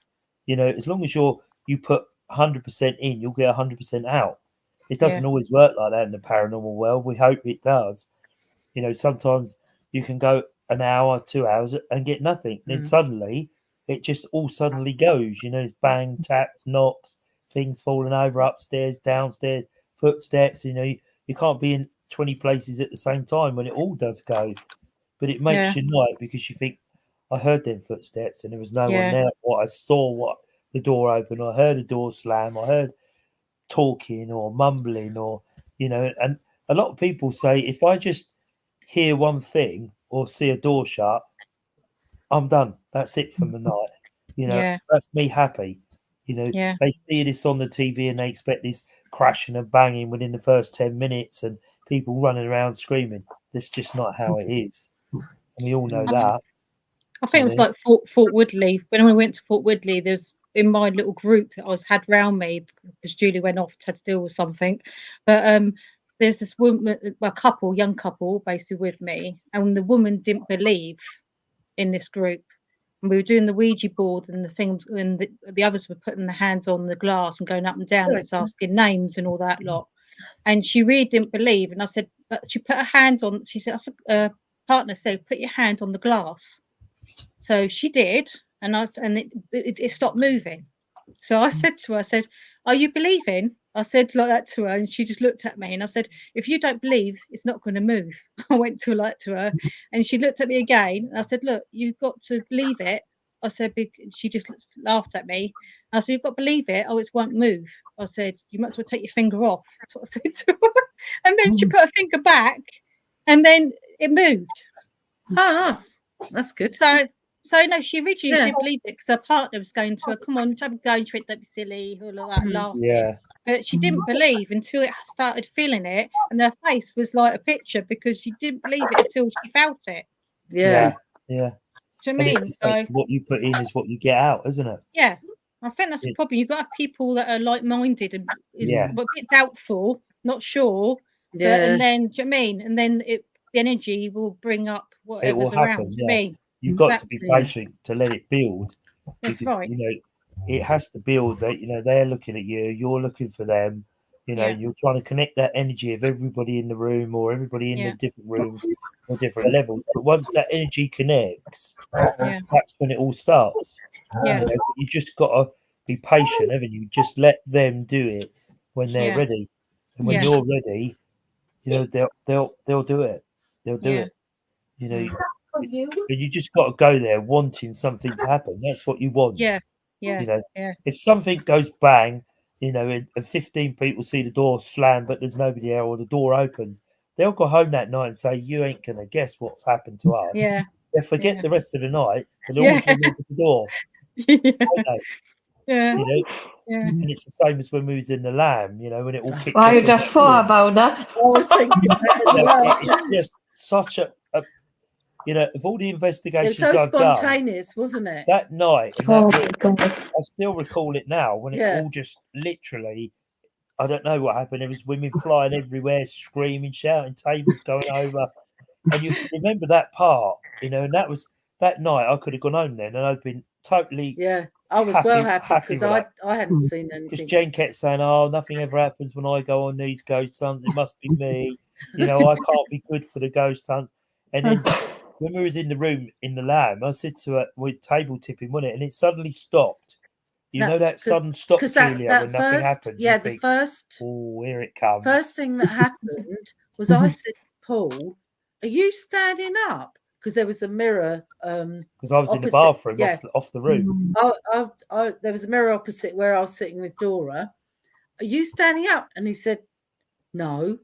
you know, as long as you put 100% in, you'll get 100% out. It doesn't always work like that in the paranormal world. We hope it does. You know, sometimes you can go an hour, 2 hours and get nothing. Then suddenly it just all suddenly goes. You know, it's bang, taps, knocks, things falling over, upstairs, downstairs, footsteps. You know, you can't be in 20 places at the same time when it all does go. But it makes your night, because you think, I heard them footsteps and there was no one there. I saw the door open. I heard the door slam. I heard talking or mumbling, or, you know, and a lot of people say, if I just hear one thing or see a door shut, I'm done. That's it for the night. You know, that's me happy. You know, they see this on the TV and they expect this crashing and banging within the first 10 minutes and people running around screaming. That's just not how it is. And we all know that. I think it was like Fort Woodley. When we went to Fort Woodley, there's in my little group that I had round me, because Julie went off to deal with something. But there's this woman, young couple, basically with me, and the woman didn't believe in this group. And we were doing the Ouija board and the things, and the others were putting their hands on the glass and going up and down. It was asking names and all that lot. And she really didn't believe. And I said, but she put her hand on. She said, partner said, put your hand on the glass. So she did, and it stopped moving. So I said to her, I said, are you believing? I said like that to her, and she just looked at me, and I said, if you don't believe, it's not going to move. I went to her, and she looked at me again, and I said, look, you've got to believe it. I said, she just laughed at me. I said, you've got to believe it, or it won't move. I said, you might as well take your finger off. That's what I said to her. And then she put her finger back, and then it moved. Oh, nice. That's good. So no, she originally Yeah. she believed it because her partner was going to her, come on, don't go into it, don't be silly, all of that, laughing. Yeah. But she didn't believe until it started feeling it, and her face was like a picture because she didn't believe it until she felt it. Yeah. Yeah. Do you And mean? it's just like So what you put in is what you get out, isn't it? yeah, I think that's a problem. You've got to have people that are like-minded and is Yeah. a bit doubtful, not sure. Yeah. But, and then, do you know what I mean? And then the energy will bring up It will whatever's happen. around. Do you Yeah. mean? You've got to be Exactly. patient to let it build. That's Because, right. you know, it has to build that, you know, they're looking at you, you're looking for them, you know, Yeah. you're trying to connect that energy of everybody in the room or everybody in Yeah. the different rooms or different levels. But once that energy connects, Yeah. that's when it all starts. Yeah. You know, but you just got to be patient, haven't you? Just let them do it when they're Yeah. ready. And when Yeah. you're ready, you know, they'll do it. They'll do Yeah. it. You know, but you just got to go there wanting something to happen. That's what you want. Yeah. Yeah. You know, Yeah. if something goes bang, you know, and 15 people see the door slam, but there's nobody there, or the door opens, they'll go home that night and say, "You ain't gonna guess what's happened to us." Yeah. They forget Yeah. the rest of the night, but they Yeah. always remember the door. Yeah. Don't they? Yeah. You know, Yeah. and it's the same as when we was in the Lamb. You know, when it all kicked I off. just thought about that. I was thinking that as You know, well. it's just such a you know, of all the It was investigations so I've done spontaneous, wasn't it? that night in Oh that my room, god. I still recall it now when it Yeah. all just literally, I don't know what happened. There was women flying everywhere, screaming, shouting, tables going over. And you remember that part, you know, and that was that night I could have gone home then and I'd been totally Yeah. I was well happy happy because with I that. hadn't seen Because anything. Jen kept saying, "Oh, nothing ever happens when I go on these ghost hunts. It must be me. You know, I can't be good for the ghost hunt." And then when we was in the room in the Lamb, I said to her, "We're table tipping, wasn't it?" And it suddenly stopped. You No, know that sudden stop, Because Julia, that when nothing first, happens. yeah, You the think, first "Oh, here it comes." thing that happened was I said to Paul, "Are you standing up?" Because there was a mirror. Because I was in the opposite- bathroom yeah. off the room. There was a mirror opposite where I was sitting with Dora. Are you standing up? And he said, "No."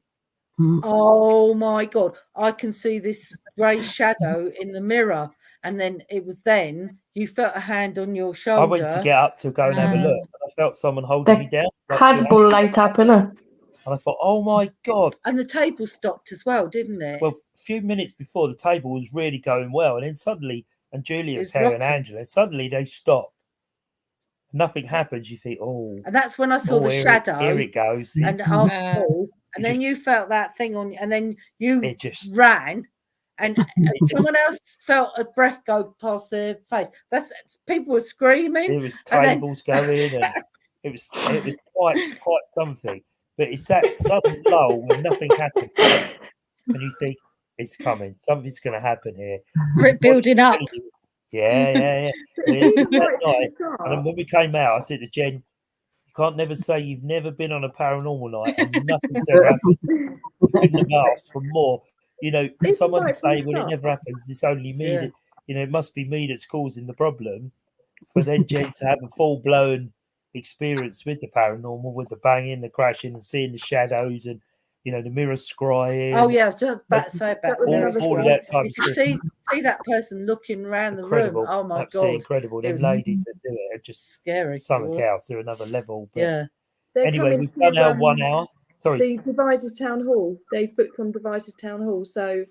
Oh my God, I can see this grey shadow in the mirror. And then it was then you felt a hand on your shoulder. I went to get up to go and have a look, and I felt someone holding me down. like two Had bull light up, innit? And I thought, "Oh my God." And the table stopped as well, didn't it? Well, a few minutes before the table was really going well, and then suddenly, and Julia, It's Terry, and rocking. Angela, suddenly they stop. Nothing happens. You think, "Oh, and that's when I saw the here shadow Here it goes. and asked Uh, Paul. And it then you felt that thing on, and then you It just, ran, and just- someone else felt a breath go past their face. That's people were screaming. there was and then- tables going, and it was quite something. But it's that sudden lull when nothing happens, and you think it's coming. Something's going to happen here. building up. Yeah. And it was that night, and then when we came out, I said to Jen, "You can't never say you've never been on a paranormal night and nothing's ever happened. You couldn't have asked for more." You know, for It's someone to right say from when the it never happens, it's only me Yeah. that, you know, it must be me that's causing the problem. For then Jen to have a full blown experience with the paranormal, with the banging, the crashing, and seeing the shadows, and you know the mirror scrying. Oh yeah, I was just about to say about was the all, mirror all of scroll. that type You of could stuff. see that person looking around the Incredible. room. Oh my Absolutely God, incredible. It Them was ladies that do it are just scary. It something was. else. They're another level. But Yeah. They're anyway, coming we've to, done our 1 hour. Sorry. the Devizes Town Hall. They've booked on Devizes Town Hall, so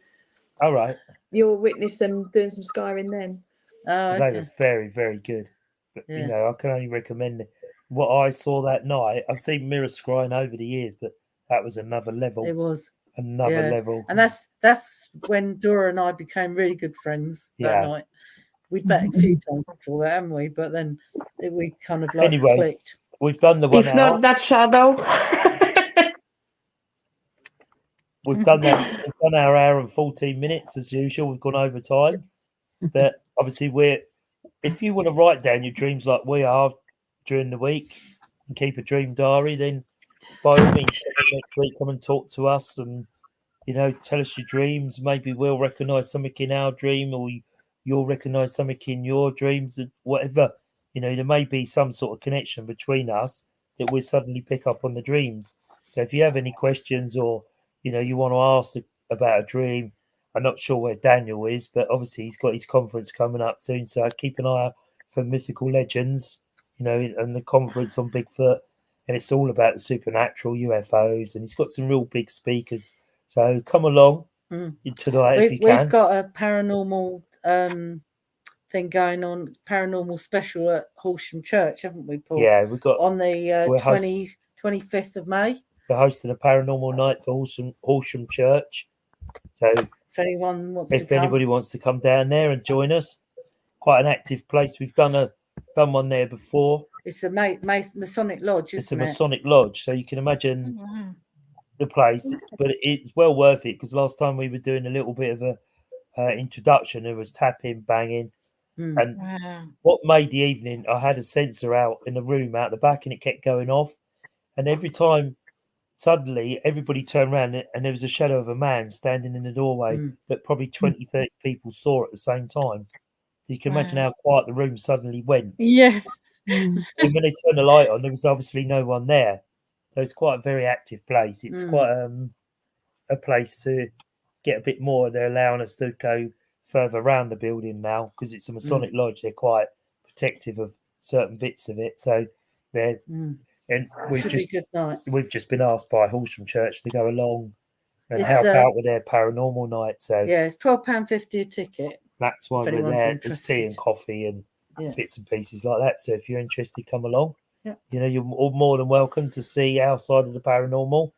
All right. you'll witness them doing some skyring then. Oh, They okay. were very, very good. But, Yeah. you know, I can only recommend it. What I saw that night, I've seen mirror scrying over the years, but that was another level. It was. Another Yeah. level. And that's when Dora and I became really good friends that Yeah. night. We'd met a few times before that, haven't we? But then we kind of like Anyway, clicked. We've done the 1 If hour. not that shadow. We've done that. We've done our hour and 14 minutes as usual. We've gone over time. But obviously, if you want to write down your dreams like we are during the week and keep a dream diary, then by all means, come in next week, come and talk to us, and you know, tell us your dreams. Maybe we'll recognise something in our dream, or you'll recognise something in your dreams, and whatever. You know, there may be some sort of connection between us that we'll suddenly pick up on the dreams. So if you have any questions, or you know, you want to ask about a dream, I'm not sure where Daniel is, but obviously he's got his conference coming up soon. So keep an eye out for Mythical Legends, you know, and the conference on Bigfoot. And it's all about the supernatural, UFOs, and he's got some real big speakers. So come along tonight if you can. We've got a paranormal thing going on, paranormal special at Horsham Church, haven't we, Paul? Yeah, we've got on the 25th of May. We're hosting a paranormal night for Horsham Church. So if anybody wants to come down there and join us, quite an active place. We've done one there before. It's a Masonic lodge, isn't it? It's a Masonic lodge, so you can imagine the place. But it's well worth it, because last time we were doing a little bit of a introduction, there was tapping, banging, and what made the evening, I had a sensor out in the room out the back, and it kept going off, and every time suddenly everybody turned around and there was a shadow of a man standing in the doorway that probably 20, 30 people saw at the same time. So you can imagine how quiet the room suddenly went. Yeah. And when they turned the light on, there was obviously no one there. So it's quite a very active place. It's quite a place to get a bit more. They're allowing us to go further around the building now, because it's a Masonic lodge. They're quite protective of certain bits of it. So they're and we've just been asked by Horsham Church to go along and help out with their paranormal night. So yeah, it's £12.50 a ticket. That's why we're there. There's tea and coffee and bits and pieces like that. So if you're interested, come along. Yeah. You know, you're all more than welcome to see our side of the paranormal.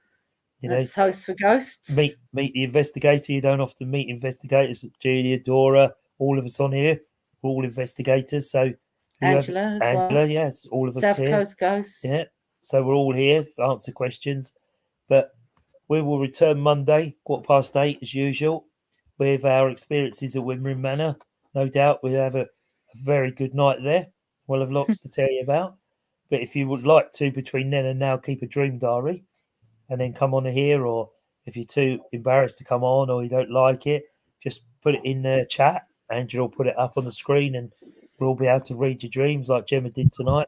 You know, it's Host for Ghosts. Meet the investigator. You don't often meet investigators. Julia, Dora, all of us on here, we're all investigators. So Angela, well. Yes, all of us South here. Coast Ghosts. Yeah. So we're all here to answer questions. But we will return Monday, 8:15 as usual, with our experiences at Wimmering Manor. No doubt we'll have a very good night there. We'll have lots to tell you about. But if you would like to, between then and now, keep a dream diary and then come on here, or if you're too embarrassed to come on or you don't like it, just put it in the chat. Angela will put it up on the screen and we'll all be able to read your dreams like Gemma did tonight.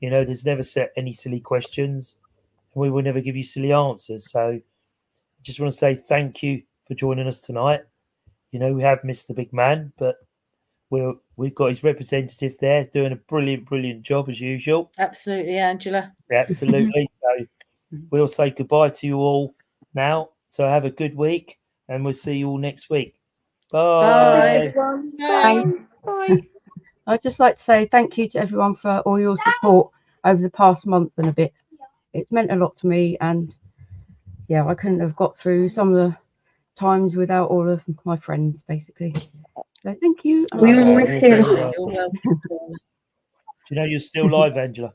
You know, there's never set any silly questions, and we will never give you silly answers. So I just want to say thank you for joining us tonight. You know, we have missed the big man, but we've got his representative there doing a brilliant job as usual. Absolutely, Angela. Absolutely. So we'll say goodbye to you all now. So have a good week, and we'll see you all next week. Bye. Bye. Bye. I'd just like to say thank you to everyone for all your support over the past month and a bit. It's meant a lot to me, and yeah, I couldn't have got through some of the times without all of my friends, basically. So thank you. We will miss you. Do you know you're still live, Angela?